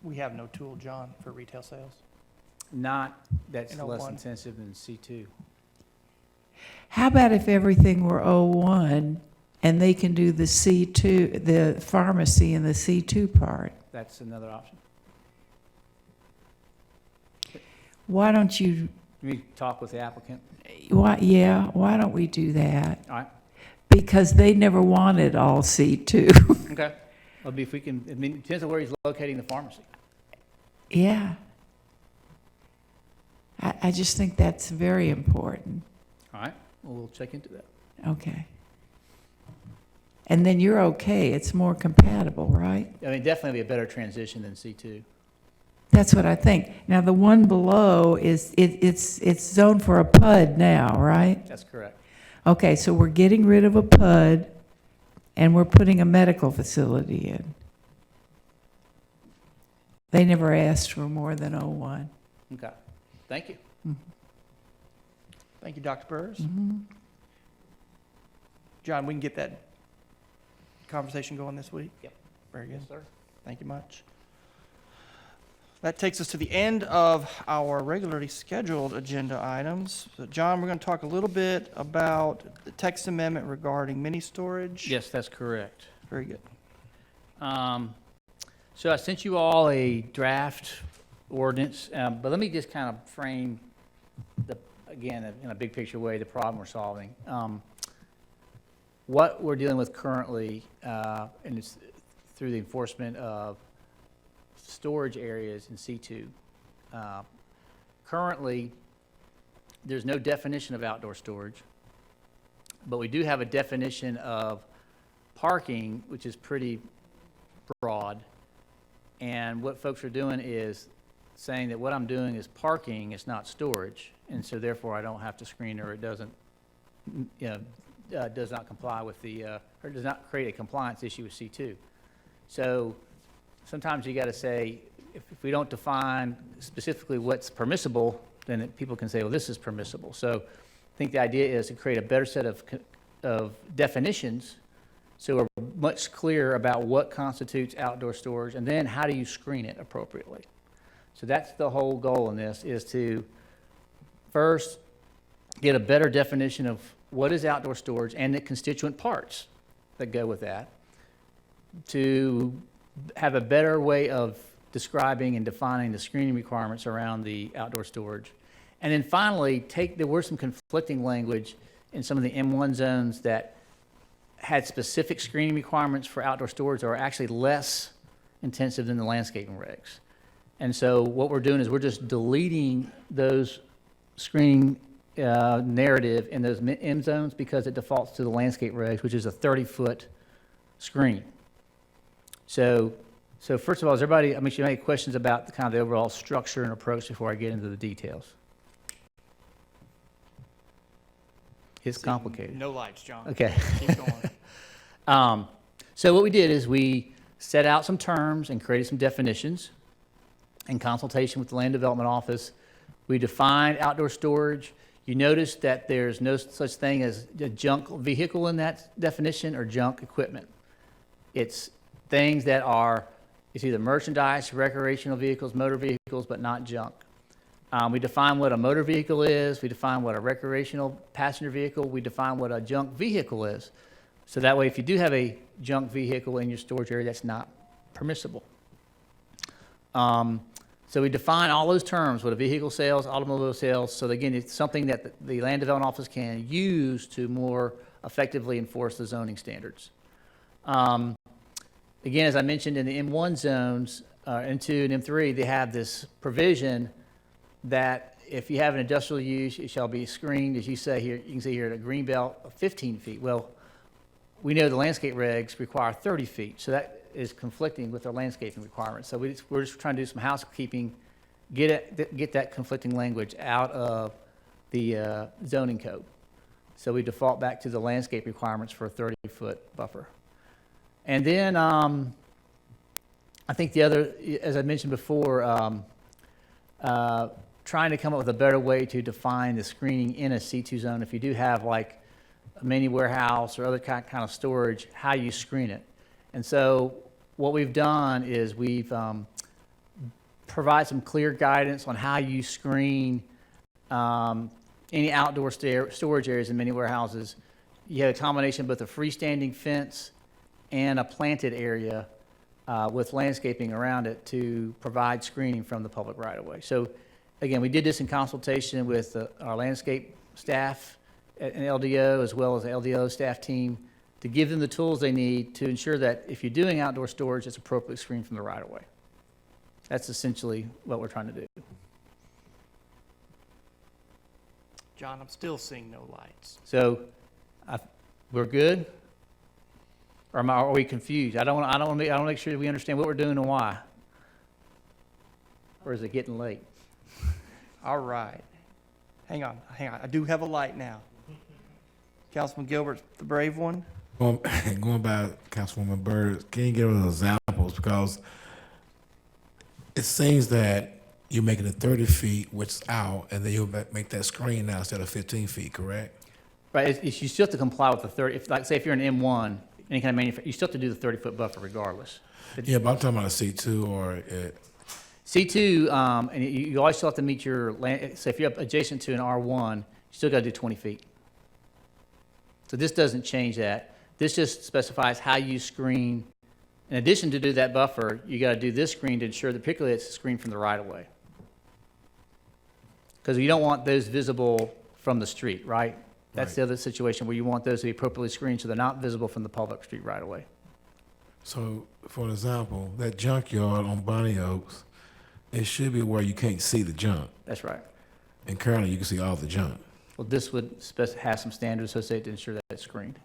We have no tool, John, for retail sales. Not that's In less 01. intensive than C2. How about if everything were 01 and they can do the C2, the pharmacy in the C2 part? That's another option. Why don't you, We talk with the applicant. why don't we do that? All right. Because they never wanted all C2. Okay. Well, if we can, it depends on where he's locating the pharmacy. Yeah. I just think that's very important. All right. Well, we'll check into that. Okay. And then you're okay, it's more compatible, right? I mean, definitely be a better transition than C2. That's what I think. Now, the one below is, it's zoned for a PUD now, right? That's correct. Okay, so we're getting rid of a PUD and we're putting a medical facility in. They never asked for more than 01. Okay. Thank you. Thank you, Dr. Burrs. Mm-hmm. John, we can get that conversation going this week? Yep. Very good. Yes, sir. Thank you much. That takes us to the end of our regularly scheduled agenda items. So, John, we're going to talk a little bit about the text amendment regarding mini storage. Yes, that's correct. Very good. So I sent you all a draft ordinance, but let me just kind of frame again, in a big picture way, the problem we're solving. What we're dealing with currently, and it's through the enforcement of storage areas in C2. Currently, there's no definition of outdoor storage, but we do have a definition of parking, which is pretty broad. And what folks are doing is saying that what I'm doing is parking, it's not storage, and so therefore I don't have to screen, or it doesn't, does not comply with the, or does not create a compliance issue with C2. So sometimes you got to say, if we don't define specifically what's permissible, then people can say, well, this is permissible. So I think the idea is to create a better set of definitions, so we're much clearer about what constitutes outdoor storage, and then how do you screen it appropriately. So that's the whole goal in this, is to first get a better definition of what is outdoor storage and the constituent parts that go with that, to have a better way of describing and defining the screening requirements around the outdoor storage. And then finally, there were some conflicting language in some of the M1 zones that had specific screening requirements for outdoor storage that are actually less intensive than the landscaping regs. And so what we're doing is we're just deleting those screening narrative in those M zones because it defaults to the landscape regs, which is a 30-foot screen. So first of all, should you have any questions about the kind of the overall structure and approach before I get into the details? It's complicated. No lights, John. Okay. Keep going. So what we did is we set out some terms and created some definitions in consultation with the Land Development Office. We defined outdoor storage. You notice that there's no such thing as a junk vehicle in that definition or junk equipment. It's things that it's either merchandise, recreational vehicles, motor vehicles, but not junk. We define what a motor vehicle is. We define what a recreational passenger vehicle. We define what a junk vehicle is. So that way, if you do have a junk vehicle in your storage area, that's not permissible. So we define all those terms, what a vehicle sales, automobile sales. So again, it's something that the Land Development Office can use to more effectively enforce the zoning standards. Again, as I mentioned, in the M1 zones, M2 and M3, they have this provision that if you have an industrial use, it shall be screened, as you say here, you can see here at a green belt of 15 feet. Well, we know the landscape regs require 30 feet, so that is conflicting with our landscaping requirements. So we're just trying to do some housekeeping, get that conflicting language out of the zoning code. So we default back to the landscape requirements for a 30-foot buffer. And then I think the other, as I mentioned before, trying to come up with a better way to define the screening in a C2 zone. If you do have like a mini warehouse or other kind of storage, how you screen it. And so what we've done is we've provided some clear guidance on how you screen any outdoor storage areas in many warehouses. You have a combination of both a freestanding fence and a planted area with landscaping around it to provide screening from the public right-of-way. So again, we did this in consultation with our landscape staff and LDO, as well as the LDO staff team, to give them the tools they need to ensure that if you're doing outdoor storage, it's appropriately screened from the right-of-way. That's essentially what we're trying to do. John, I'm still seeing no lights. So we're good? Or are we confused? I don't want to make sure that we understand what we're doing and why. Or is it getting late? All right. Hang on. I do have a light now. Councilman Gilbert, the brave one. Going by Councilwoman Byrd, can you give us examples? Because it seems that you're making it 30 feet, which is out, and then you'll make that screen now instead of 15 feet, correct? Right. You still have to comply with the 30. Say if you're an M1, any kind of manufacturer, you still have to do the 30-foot buffer regardless. Yeah, but I'm talking about a C2 or C2, and you always still have to meet your land. So if you're adjacent to an R1, you still got to do 20 feet. So this doesn't change that. This just specifies how you screen. In addition to do that buffer, you got to do this screen to ensure that particularly it's screened from the right-of-way. Because you don't want those visible from the street, right? That's the other situation where you want those to be appropriately screened so they're not visible from the public street right-of-way. So, for example, that junkyard on Bonnie Oaks, it should be where you can't see the junk. That's right. And currently, you can see all the junk. Well, this would have some standards associated to ensure that it's screened.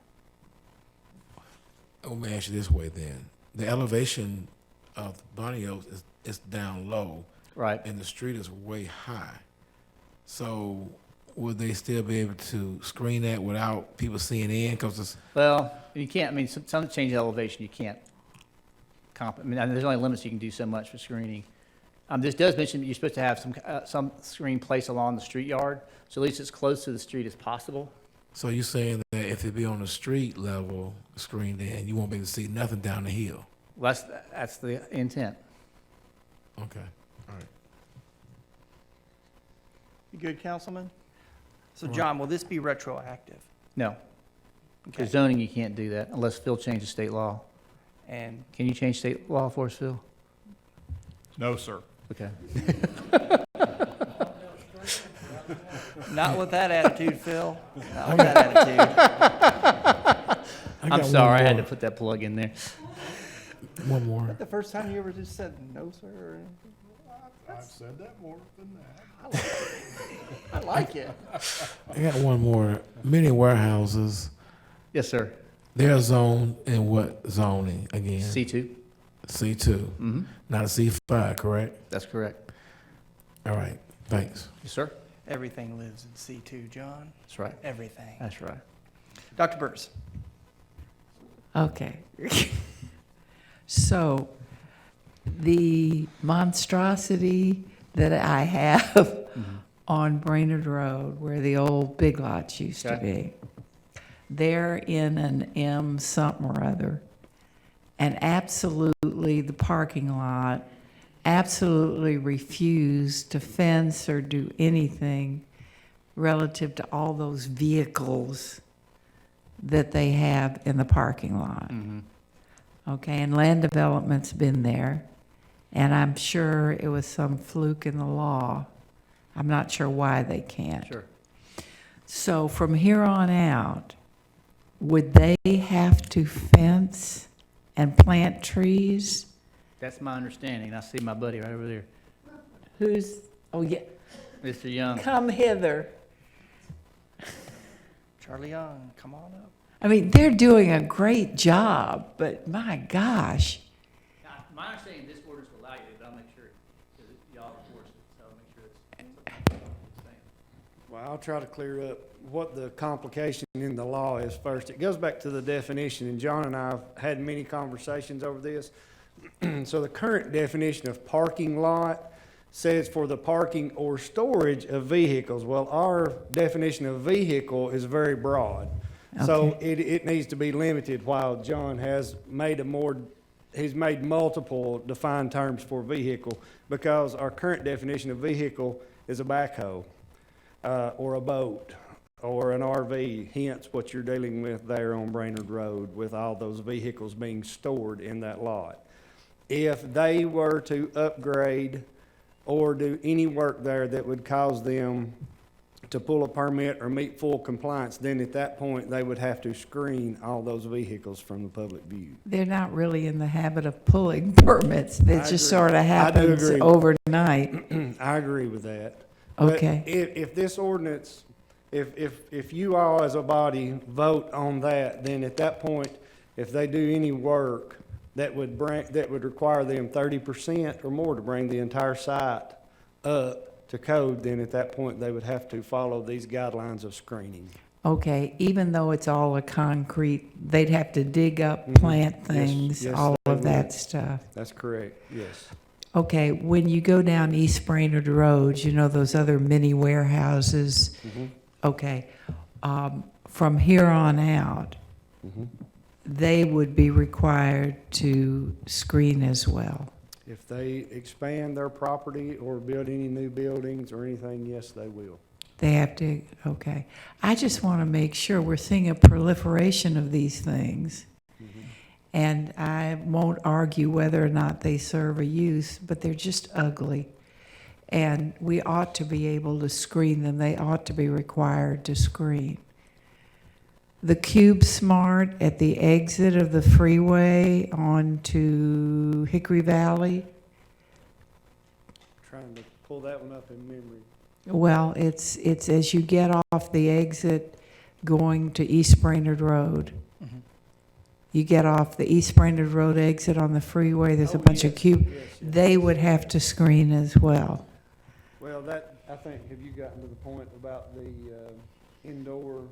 Let me ask you this way then. The elevation of Bonnie Oaks is down low. Right. And the street is way high. So would they still be able to screen that without people seeing in? Well, you can't. I mean, some change of elevation, you can't. There's only limits you can do so much for screening. This does mention that you're supposed to have some screen placed along the street yard, so at least as close to the street as possible. So you're saying that if it be on the street level screen, then you won't be able to see nothing down the hill? Well, that's the intent. Okay, all right. You good, Councilman? So John, will this be retroactive? No. For Okay. zoning, you can't do that unless Phil changes state law. And Can you change state law for us, Phil? No, sir. Okay. not with that attitude, Phil. Not with that attitude. I'm sorry, I had to put that plug in there. One more. The first time you ever just said no, sir, or anything? I've said that more than that. I like it. I got one more. Many warehouses, Yes, sir. they're zoned in what zoning again? C2? C2, Mm-hmm. not a C5, correct? That's correct. All right, thanks. Yes, sir. Everything lives in C2, John. That's right. Everything. That's right. Dr. Burns. Okay. So, the monstrosity that I have on Brainerd Road, where the old Big Lots used to be, they're in an M something or other, and absolutely the parking lot absolutely refused to fence or do anything relative to all those vehicles that they have in the parking lot. Mm-hmm. Okay, and land development's been there, and I'm sure it was some fluke in the law. I'm not sure why they can't. Sure. So from here on out, would they have to fence and plant trees? That's my understanding. I see my buddy right over there, Who's, oh yeah, Mr. Young. come hither. Charlie Young, come on up. I mean, they're doing a great job, but my gosh. Now, my understanding, this orders will allow you, but I'll make sure, because y'all enforce it, so I'll make sure it's. Well, I'll try to clear up what the complication in the law is first. It goes back to the definition, and John and I have had many conversations over this. So the current definition of parking lot says for the parking or storage of vehicles. Well, our definition of vehicle is very broad. So it needs to be limited, while John has made he's made multiple defined terms for vehicle, because our current definition of vehicle is a backhoe, or a boat, or an RV, hence what you're dealing with there on Brainerd Road with all those vehicles being stored in that lot. If they were to upgrade or do any work there that would cause them to pull a permit or meet full compliance, then at that point, they would have to screen all those vehicles from the public view. They're not really in the habit of pulling permits. It I just agree. sort of happens agree. overnight. I agree with that. Okay. But if this ordinance, if you all as a body vote on that, then at that point, if they do any work that would require them 30% or more to bring the entire site up to code, then at that point, they would have to follow these guidelines of screening. Okay, even though it's all a concrete, they'd have to dig up, plant things, yes, all they of that would. stuff. That's correct, yes. Okay, when you go down East Brainerd Road, you know those other mini warehouses? Mhm. Okay, from here on out, Mhm. they would be required to screen as well. If they expand their property or build any new buildings or anything, yes, they will. They have to, okay. I just want to make sure we're seeing a proliferation of these things. And I won't argue whether or not they serve a use, but they're just ugly. And we ought to be able to screen them. They ought to be required to screen. The Cube Smart at the exit of the freeway onto Hickory Valley, Trying to pull that one up in memory. well, it's as you get off the exit going to East Brainerd Road. Mhm. You get off the East Brainerd Road exit on the freeway, there's a bunch of cube, they would have to screen as well. Well, I think, have you gotten to the point about the indoor?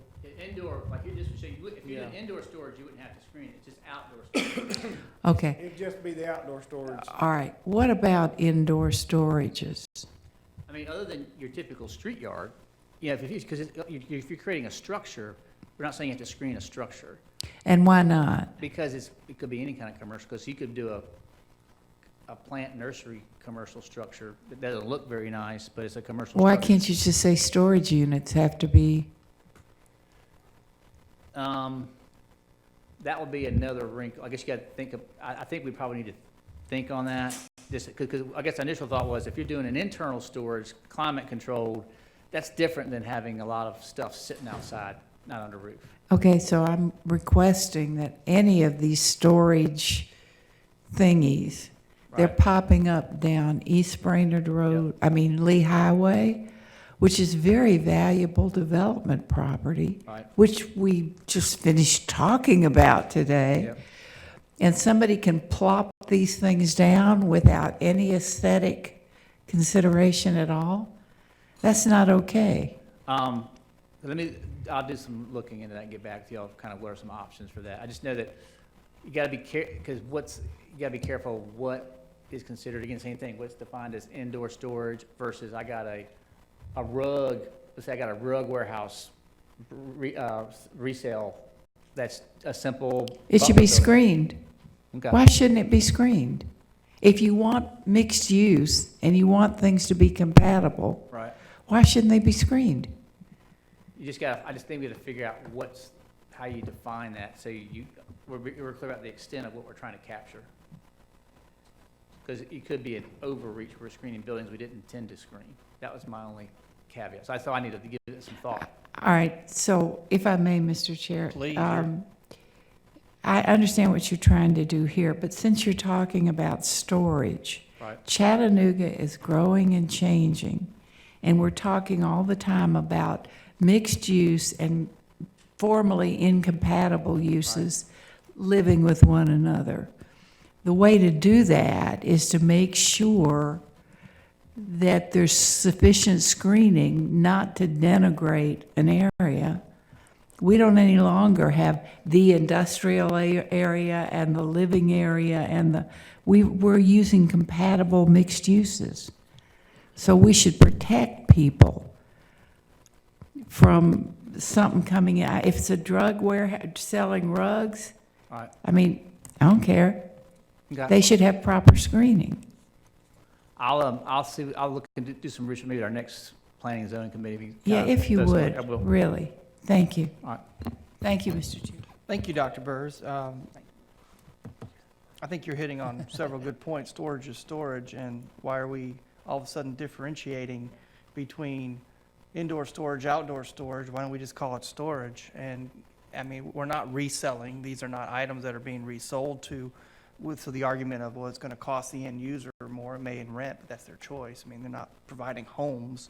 Indoor, like you just said, if you did indoor storage, you wouldn't have to screen it, it's just outdoor storage. Okay, It'd just be the outdoor storage. all right. What about indoor storages? I mean, other than your typical street yard, yeah, because if you're creating a structure, we're not saying you have to screen a structure, And why not? because it could be any kind of commercial, because you could do a plant nursery commercial structure. It doesn't look very nice, but it's a commercial Why structure. can't you just say storage units have to be? That would be another wrinkle. I guess you got to think of, I think we probably need to think on that. Just, because I guess the initial thought was if you're doing an internal storage, climate controlled, that's different than having a lot of stuff sitting outside, not under roof. Okay, so I'm requesting that any of these storage thingies, they're Right. popping up down East Brainerd Road, Lee Highway, which is very valuable development property, Right. which we just finished talking about today. Yep. And somebody can plop these things down without any aesthetic consideration at all? That's not okay. I'll do some looking into that and get back to y'all, kind of what are some options for that. I just know that you gotta be because you gotta be careful what is considered, again, same thing, what's defined as indoor storage versus I got a rug, let's say I got a rug warehouse resale, that's a simple. It should be buffer building. screened. Okay. Why shouldn't it be screened? If you want mixed use and you want things to be compatible, Right. why shouldn't they be screened? I just think we have to figure out how you define that, so we're clear about the extent of what we're trying to capture. Because it could be an overreach, we're screening buildings we didn't intend to screen. That was my only caveat. So I thought I needed to give it some thought. All right, so if I may, Mr. Chair. Please. I understand what you're trying to do here, but since you're talking about storage, Right. Chattanooga is growing and changing, and we're talking all the time about mixed use and formerly incompatible uses living with one another. The way to do that is to make sure that there's sufficient screening not to denigrate an area. We don't any longer have the industrial area and the living area and we're using compatible mixed uses. So we should protect people from something coming out. If it's a drug warehouse selling rugs, Right. I don't care. Okay. They should have proper screening. I'll look and do some research, maybe at our next planning and zoning committee. Yeah, if you would, I will. really. Thank you. All right. Thank you, Mr. Chair. Thank you, Dr. Burrs. I think you're hitting on several good points. Storage is storage, and why are we all of a sudden differentiating between indoor storage, outdoor storage? Why don't we just call it storage? And, we're not reselling. These are not items that are being resold so the argument of, well, it's going to cost the end user more, it may in rent, but that's their choice. They're not providing homes.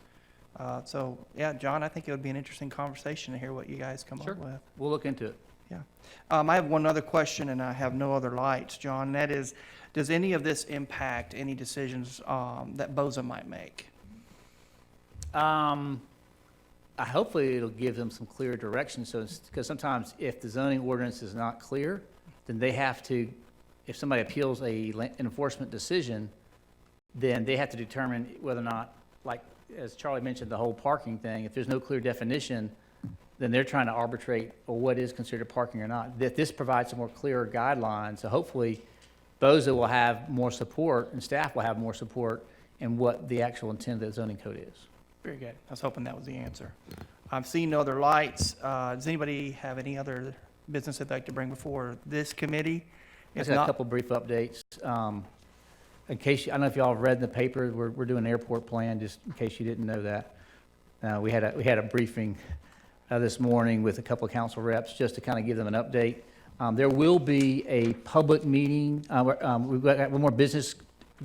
So, yeah, John, I think it would be an interesting conversation to hear what you guys come Sure. up with. We'll look into it. Yeah. I have one other question, and I have no other lights, John. That is, does any of this impact any decisions that BOZA might make? Hopefully it'll give them some clear direction, because sometimes if the zoning ordinance is not clear, then they have to, if somebody appeals an enforcement decision, then they have to determine whether or not, like, as Charlie mentioned, the whole parking thing, if there's no clear definition, then they're trying to arbitrate, well, what is considered parking or not. That this provides some more clearer guidelines, so hopefully BOZA will have more support, and staff will have more support in what the actual intent of the zoning code is. Very good. I was hoping that was the answer. I'm seeing no other lights. Does anybody have any other business they'd like to bring before this committee? I If got a not, couple brief updates. In case, I don't know if y'all have read in the paper, we're doing an airport plan, just in case you didn't know that. We had a briefing this morning with a couple of council reps, just to kind of give them an update. There will be a public meeting. We've got one more business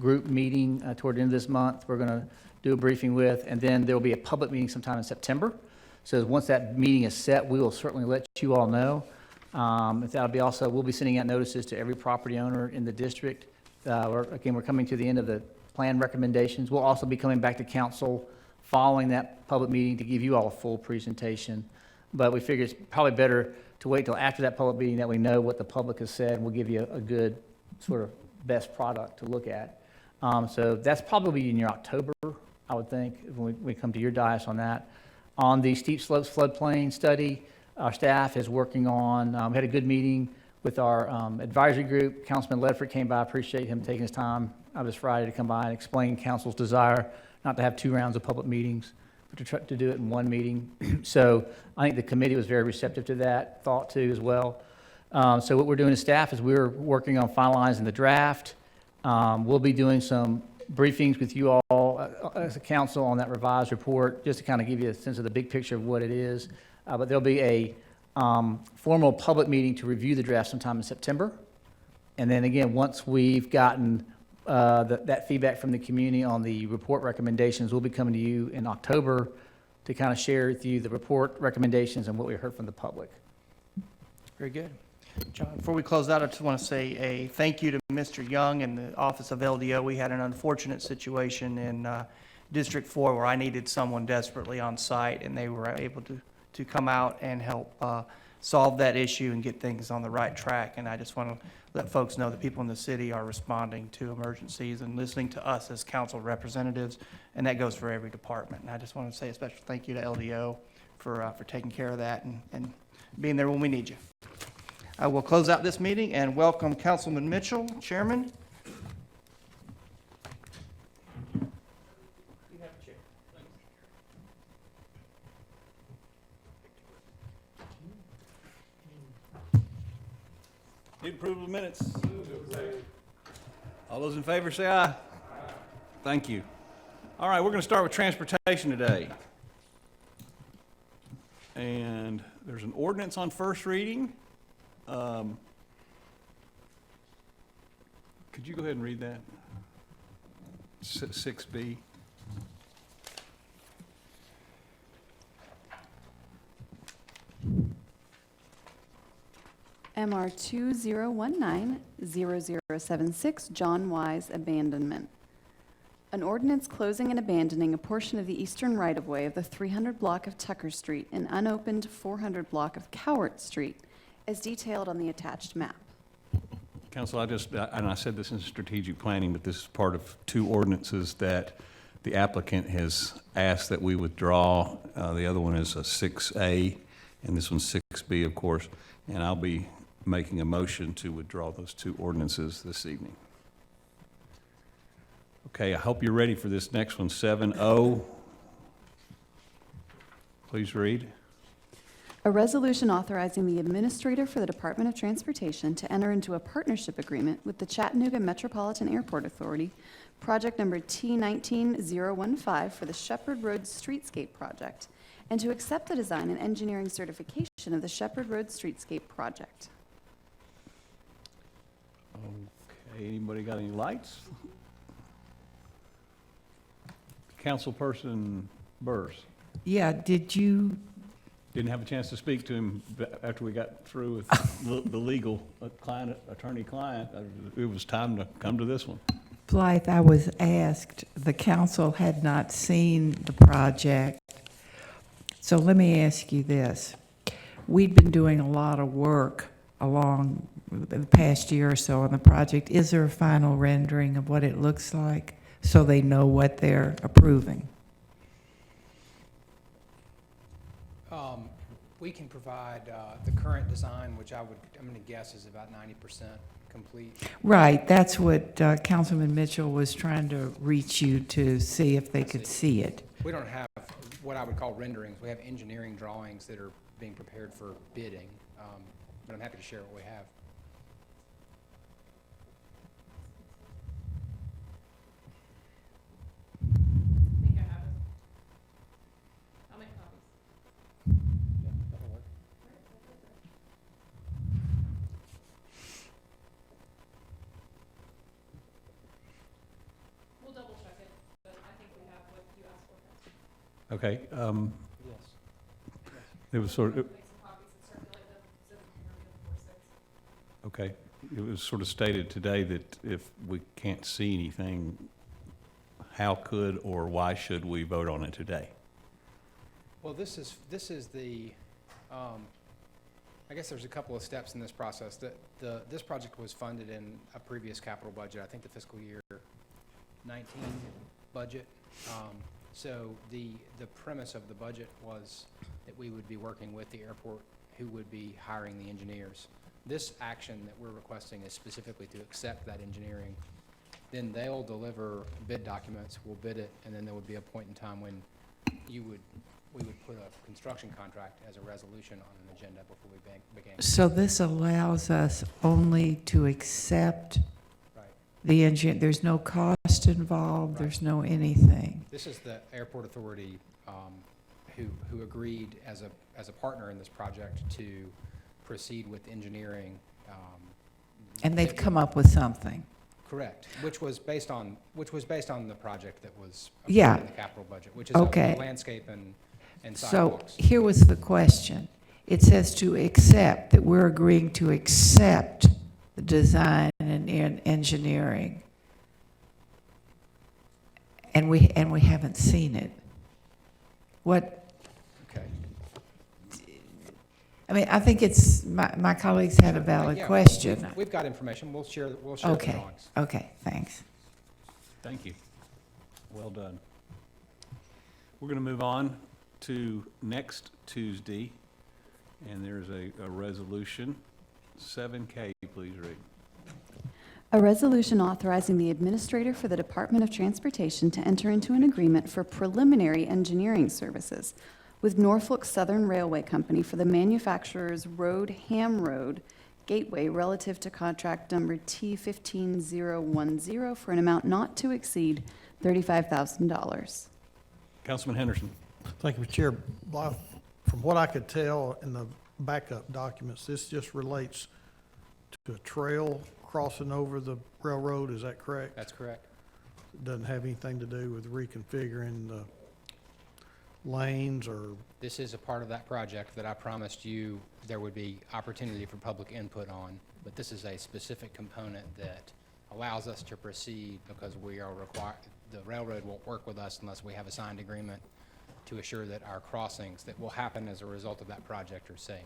group meeting toward the end of this month. We're going to do a briefing with, and then there will be a public meeting sometime in September. So once that meeting is set, we will certainly let you all know. That'll be also, we'll be sending out notices to every property owner in the district. We're coming to the end of the plan recommendations. We'll also be coming back to council following that public meeting to give you all a full presentation. But we figure it's probably better to wait till after that public meeting that we know what the public has said, and we'll give you a good sort of best product to look at. So that's probably in your October, I would think, when we come to your dais on that. On the steep slopes floodplain study, our staff is working on, we had a good meeting with our advisory group. Councilman Ledford came by, I appreciate him taking his time this Friday to come by and explain council's desire not to have 2 rounds of public meetings, but to try to do it in 1 meeting. So I think the committee was very receptive to that thought too as well. So what we're doing as staff is we're working on finalizing the draft. We'll be doing some briefings with you all as a council on that revised report, just to kind of give you a sense of the big picture of what it is. But there'll be a formal public meeting to review the draft sometime in September. And then again, once we've gotten that feedback from the community on the report recommendations, we'll be coming to you in October to kind of share with you the report recommendations and what we heard from the public. Very good. John, before we close out, I just want to say a thank you to Mr. Young and the Office of LDO. We had an unfortunate situation in District 4 where I needed someone desperately on site, and they were able to come out and help solve that issue and get things on the right track. And I just want to let folks know that people in the city are responding to emergencies and listening to us as council representatives, and that goes for every department. And I just want to say a special thank you to LDO for taking care of that and being there when we need you. I will close out this meeting and welcome Councilman Mitchell, Chairman. Need approval of minutes? All those in favor say aye. Thank you. All right, we're going to start with transportation today. And there's an ordinance on first reading. Could you go ahead and read that? 6B. MR 2019-0076, John Wise abandonment. An ordinance closing and abandoning a portion of the eastern right-of-way of the 300 block of Tucker Street and unopened 400 block of Cowart Street, as detailed on the attached map. Council, and I said this in strategic planning, but this is part of 2 ordinances that the applicant has asked that we withdraw. The other one is a 6A, and this one's 6B, of course. And I'll be making a motion to withdraw those 2 ordinances this evening. Okay, I hope you're ready for this next one, 7O. Please read. A resolution authorizing the administrator for the Department of Transportation to enter into a partnership agreement with the Chattanooga Metropolitan Airport Authority, project number T19015 for the Shepherd Road Streetscape project, and to accept the design and engineering certification of the Shepherd Road Streetscape project. Okay, anybody got any lights? Councilperson Burrs. Yeah, did you, Didn't have a chance to speak to him after we got through with the legal attorney-client. It was time to come to this one. Blythe, I was asked, the council had not seen the project. So let me ask you this. We've been doing a lot of work along the past year or so on the project. Is there a final rendering of what it looks like so they know what they're approving? We can provide the current design, which I'm going to guess is about 90% complete. Right, that's what Councilman Mitchell was trying to reach you to see if they could see it. We don't have what I would call renderings. We have engineering drawings that are being prepared for bidding, but I'm happy to share what we have. Okay. Yes. It was sort of. Okay. It was sort of stated today that if we can't see anything, how could or why should we vote on it today? Well, this is the, I guess there's a couple of steps in this process. This project was funded in a previous capital budget, I think the fiscal year 19 budget. So the premise of the budget was that we would be working with the airport, who would be hiring the engineers. This action that we're requesting is specifically to accept that engineering then they'll deliver bid documents, we'll bid it, and then there would be a point in time when we would put a construction contract as a resolution on an agenda before we began. So this allows us only to accept Right. the engineer, there's no cost involved, there's no anything. This is the airport authority who agreed as a partner in this project to proceed with engineering. And they've come up with something. Correct, which was based on the project that was approved Yeah. in the capital budget, which is Okay. a landscape and So sidewalks. here was the question. It says to accept, that we're agreeing to accept the design and engineering. And we haven't seen it. What, Okay. I mean, I think it's, my colleagues had a valid Yeah, question. We've got information, we'll share the Okay, drawings. okay, thanks. Thank you. Well done. We're going to move on to next Tuesday, and there's a resolution. 7K, please read. A resolution authorizing the administrator for the Department of Transportation to enter into an agreement for preliminary engineering services with Norfolk Southern Railway Company for the manufacturer's Ham Road Gateway relative to contract number T15010 for an amount not to exceed $35,000. Councilman Henderson. Thank you, Mr. Chair. Well, from what I could tell in the backup documents, this just relates to a trail crossing over the railroad, is that correct? That's correct. It doesn't have anything to do with reconfiguring the lanes or, This is a part of that project that I promised you there would be opportunity for public input on, but this is a specific component that allows us to proceed because we are required, the railroad won't work with us unless we have a signed agreement to assure that our crossings that will happen as a result of that project are safe.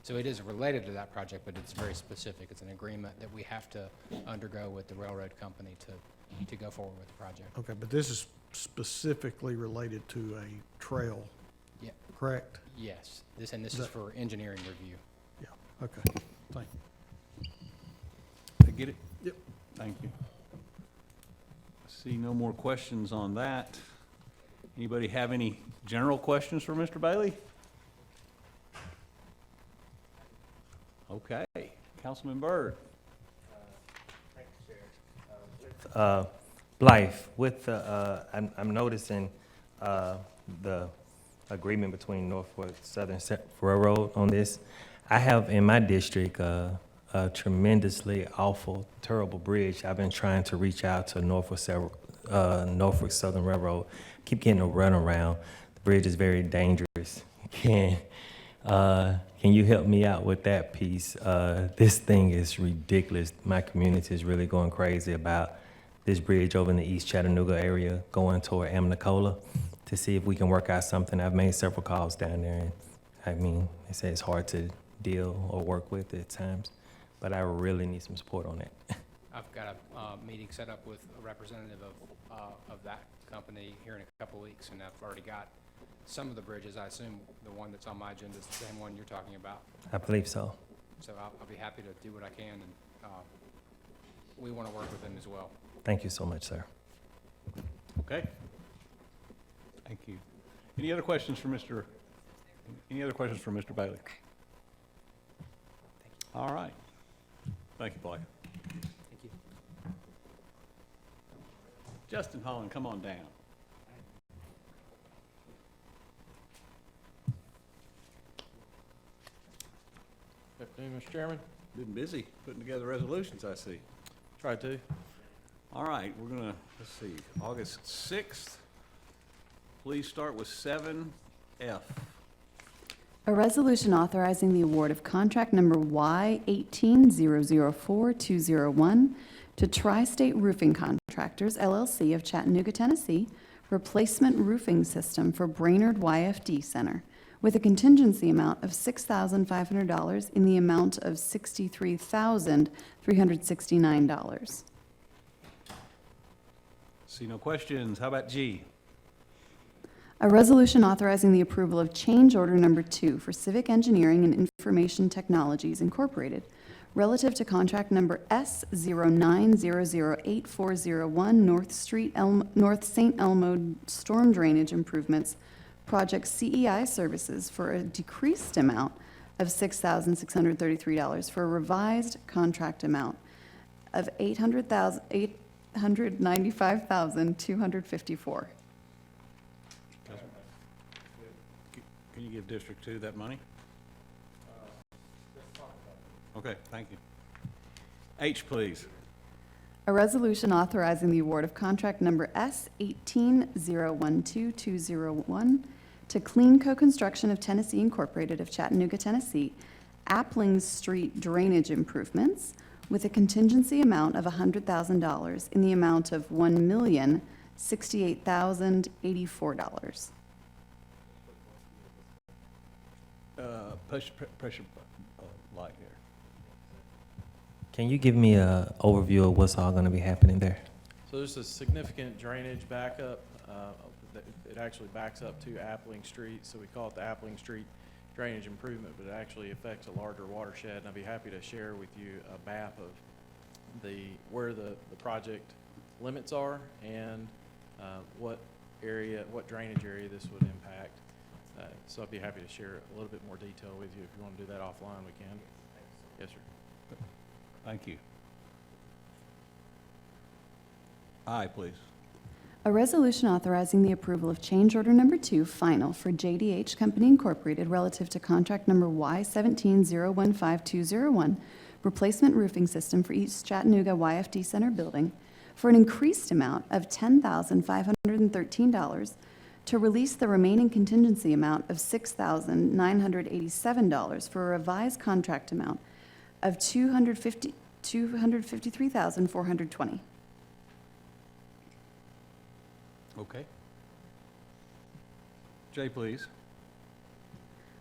So it is related to that project, but it's very specific. It's an agreement that we have to undergo with the railroad company to go forward with the project. okay, but this is specifically related to a trail, Yeah. correct? Yes, this is That- for engineering review. Yeah, okay, thank you. Did I get it? Yep. Thank you. See no more questions on that. Anybody have any general questions for Mr. Bailey? Okay, Councilman Byrd. Blythe, with the, I'm noticing the agreement between Norfolk Southern Railroad on this. I have in my district a tremendously awful, terrible bridge. I've been trying to reach out to Norfolk Southern Railroad. Keep getting a runaround. The bridge is very dangerous. Can you help me out with that piece? This thing is ridiculous. My community is really going crazy about this bridge over in the East Chattanooga area going toward Amnicola to see if we can work out something. I've made several calls down there, and I mean, they say it's hard to deal or work with at times, but I really need some support on that. I've got a meeting set up with a representative of that company here in a couple of weeks, and I've already got some of the bridges. I assume the one that's on my agenda is the same one you're talking about. I believe so. So I'll be happy to do what I can, and we want to work with them as well. Thank you so much, sir. Okay. Thank you. Any other questions for Mr. Bailey? All right. Thank you, Blythe. Thank you. Justin Holland, come on down. Good afternoon, Mr. Chairman. Been busy putting together resolutions, I see. Try to. All right, we're gonna, let's see, August 6th. Please start with 7F. A resolution authorizing the award of contract number Y18004-201 to Tri-State Roofing Contractors, LLC of Chattanooga, Tennessee, replacement roofing system for Brainerd YFD Center, with a contingency amount of $6,500 in the amount of $63,369. See no questions. How about G? A resolution authorizing the approval of change order number 2 for Civic Engineering and Information Technologies Incorporated relative to contract number S09008401 North St. Elmo Storm Drainage Improvements Project CEI Services for a decreased amount of $6,633 for a revised contract amount of $895,254. Can you give District 2 that money? Okay, thank you. H, please. A resolution authorizing the award of contract number S18012-201 to Clean Co-Construction of Tennessee Incorporated of Chattanooga, Tennessee, Appling Street drainage improvements with a contingency amount of $100,000 in the amount of $1,068,084. Pressure light here. Can you give me a overview of what's all going to be happening there? So there's a significant drainage backup. It actually backs up to Appling Street, so we call it the Appling Street drainage improvement, but it actually affects a larger watershed. And I'd be happy to share with you a map of where the project limits are and what drainage area this would impact. So I'd be happy to share a little bit more detail with you. If you want to do that offline, we can. Yes, sir. Thank you. I, please. A resolution authorizing the approval of change order number 2, final, for JDH Company Incorporated relative to contract number Y17015-201, replacement roofing system for East Chattanooga YFD Center building for an increased amount of $10,513 to release the remaining contingency amount of $6,987 for a revised contract amount of $253,420. Okay. J, please.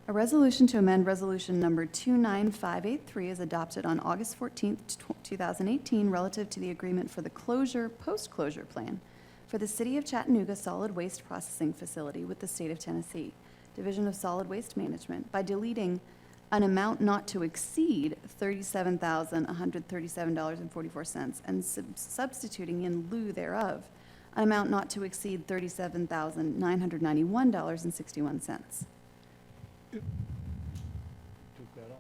A resolution to amend resolution number 29583 is adopted on August 14th, 2018, relative to the agreement for the post-closure plan for the City of Chattanooga Solid Waste Processing Facility with the State of Tennessee, Division of Solid Waste Management, by deleting an amount not to exceed $37,137.44 and substituting in lieu thereof an amount not to exceed $37,991.61. Took that off.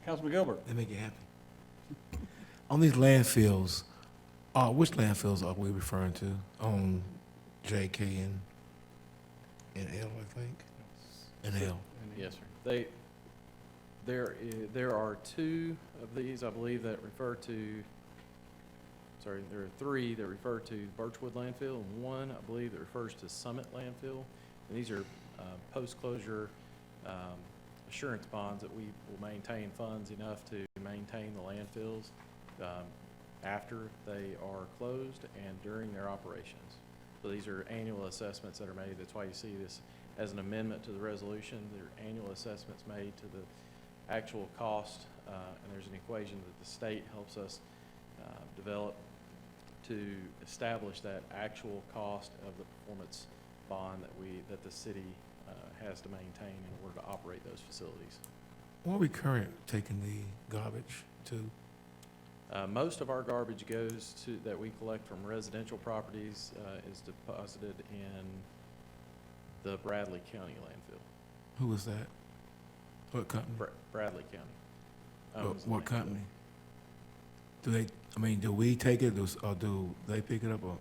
Councilman Gilbert. They make you happy. On these landfills, which landfills are we referring to? On J, K, and L, I think? And L. Yes, sir. There are 2 of these, I believe, that refer to, there are 3 that refer to Birchwood landfill, and 1, I believe, that refers to Summit landfill. And these are post-closure assurance bonds that we will maintain funds enough to maintain the landfills after they are closed and during their operations. So these are annual assessments that are made. That's why you see this as an amendment to the resolution. There are annual assessments made to the actual cost, and there's an equation that the state helps us develop to establish that actual cost of the performance bond that the city has to maintain in order to operate those facilities. What are we currently taking the garbage to? Most of our garbage that we collect from residential properties is deposited in the Bradley County landfill. Who is that? What company? Bradley County. What company? Do we take it, or do they pick it up? Or?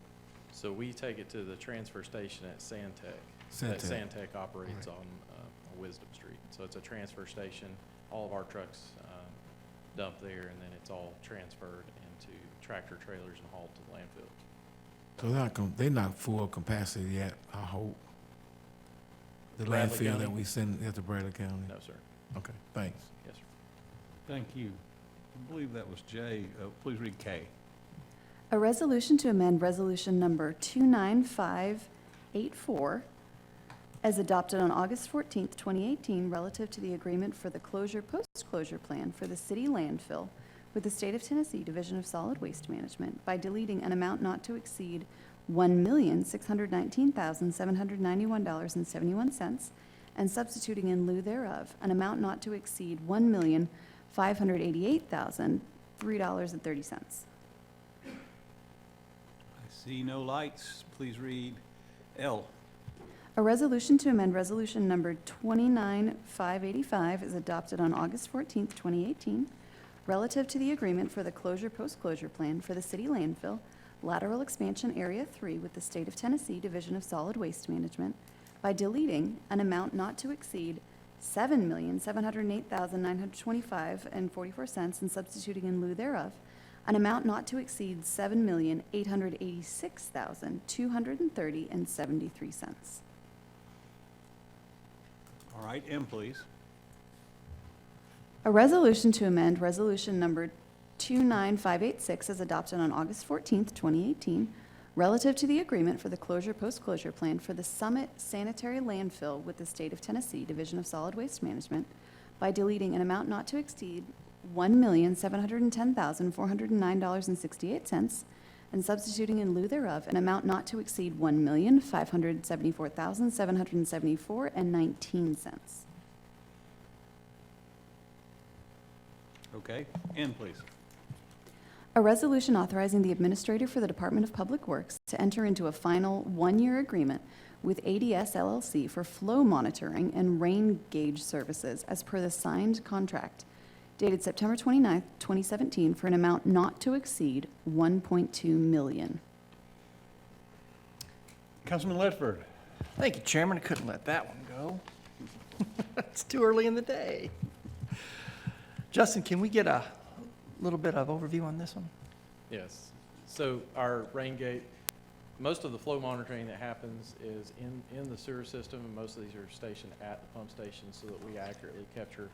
So we take it to the transfer station at Santec. That Santec operates on Wisdom Street. So it's a transfer station. All of our trucks dump there, and then it's all transferred into tractor trailers and hauled to the landfill. So they're not full capacity yet, I hope. The Bradley landfill County? that we send at the Bradley County? No, sir. Okay, thanks. Yes, sir. Thank you. I believe that was J. Please read K. A resolution to amend resolution number 29584 as adopted on August 14th, 2018, relative to the agreement for the post-closure plan for the city landfill with the State of Tennessee Division of Solid Waste Management by deleting an amount not to exceed $1,619,791.71 and substituting in lieu thereof an amount not to exceed $1,588,003.30. I see no lights. Please read L. A resolution to amend Resolution Number 29585 is adopted on August 14th, 2018, relative to the agreement for the closure post-closure plan for the city landfill, lateral expansion Area 3 with the State of Tennessee Division of Solid Waste Management by deleting an amount not to exceed $7,708,925.44 and substituting in lieu thereof an amount not to exceed $7,886,230.73. All right, M, please. A resolution to amend Resolution Number 29586 is adopted on August 14th, 2018, relative to the agreement for the closure post-closure plan for the Summit Sanitary Landfill with the State of Tennessee Division of Solid Waste Management by deleting an amount not to exceed $1,710,409.68 and substituting in lieu thereof an amount not to exceed $1,574,774.19. Okay, N, please. A resolution authorizing the administrator for the Department of Public Works to enter into a final one-year agreement with ADS LLC for flow monitoring and rain gauge services as per the signed contract dated September 29th, 2017, for an amount not to exceed $1.2 million. Councilman Ledford. Thank you, Chairman. I couldn't let that one go. It's too early in the day. Justin, can we get a little bit of overview on this one? Yes. So our rain gate, most of the flow monitoring that happens is in the sewer system, and most of these are stationed at the pump station so that we accurately capture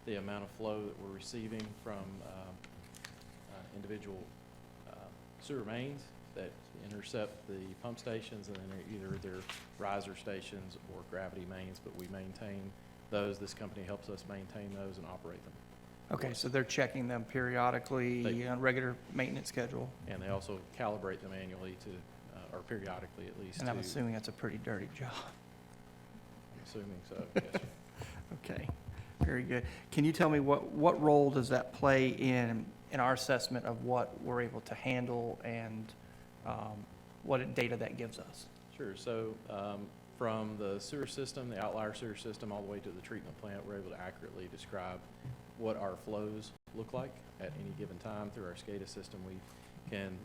the amount of flow that we're receiving from individual sewer mains that intercept the pump stations, and then either they're riser stations or gravity mains, but we maintain those. This company helps us maintain those and operate them. Okay, so they're checking them periodically on regular maintenance schedule? And they also calibrate them annually to, or periodically at least. And I'm to- assuming that's a pretty dirty job. I'm assuming so, yes, sir. Okay, very good. Can you tell me what role does that play in our assessment of what we're able to handle and what data that gives us? Sure. So from the sewer system, the outlier sewer system, all the way to the treatment plant, we're able to accurately describe what our flows look like at any given time. Through our SCADA system, we can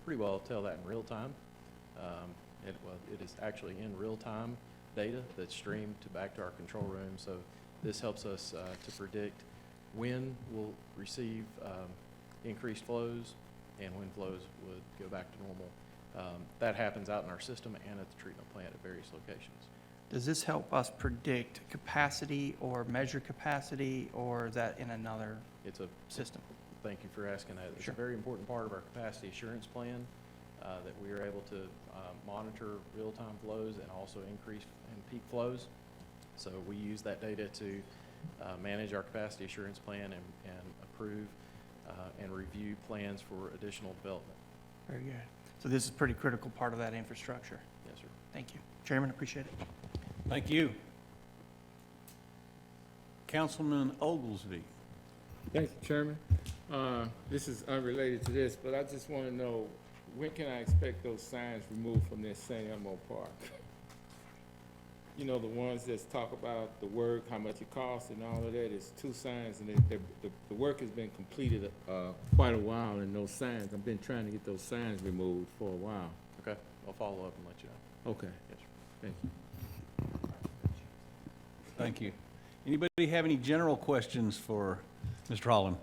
pretty well tell that in real time. It is actually in real time data that's streamed back to our control room. So this helps us to predict when we'll receive increased flows and when flows would go back to normal. That happens out in our system and at the treatment plant at various locations. Does this help us predict capacity or measure capacity, or is that in another It's a system? Thank you for asking that. It's Sure. a very important part of our capacity assurance plan that we are able to monitor real-time flows and also increase and peak flows. So we use that data to manage our capacity assurance plan and approve and review plans for additional development. Very good. So this is a pretty critical part of that infrastructure. Yes, sir. Thank you. Chairman, appreciate it. Thank you. Councilman Oglesby. Thank you, Chairman. This is unrelated to this, but I just want to know, when can I expect those signs removed from this San Elmo Park? You know, the ones that talk about the work, how much it costs and all of that. It's two signs, and the work has been completed quite a while, and those signs, I've been trying to get those signs removed for a while. Okay, I'll follow up and let you know. Okay, Yes, sir. thank you. Thank you. Anybody have any general questions for Mr. Holland?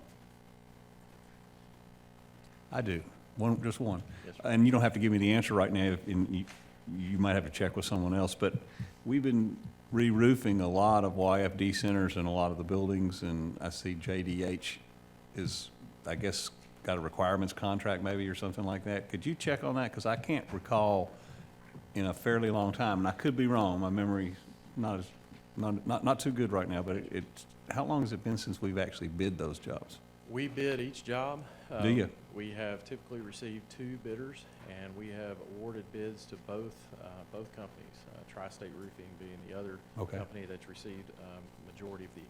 I do. Just one. Yes, sir. And you don't have to give me the answer right now, and you might have to check with someone else, but we've been re-roofing a lot of YFD centers and a lot of the buildings, and I see JDH is, I guess, got a requirements contract maybe or something like that. Could you check on that? Because I can't recall in a fairly long time, and I could be wrong. My memory's not too good right now, but how long has it been since we've actually bid those jobs? We bid each job. Do you? We have typically received 2 bidders, and we have awarded bids to both companies, Tri-State Roofing being the other Okay. company that's received majority of the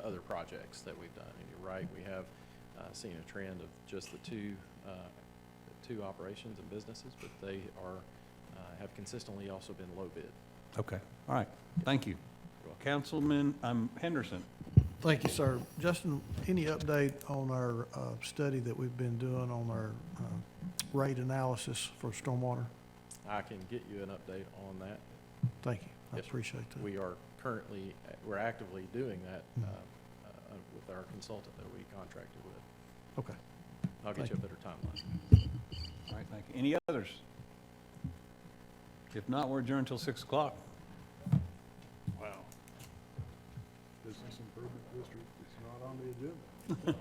other projects that we've done. And you're right, we have seen a trend of just the two operations and businesses, but they have consistently also been low bid. Okay, all right, thank you. Councilman Henderson. Thank you, sir. Justin, any update on our study that we've been doing on our rate analysis for stormwater? I can get you an update on that. Thank you. I Yes, sir. appreciate that. We are we're actively doing that with our consultant that we contracted with. Okay. I'll get Thank you a better timeline. All right, thank you. Any others? If not, we're adjourned until 6 o'clock. Wow. Business Improvement District is not on the agenda.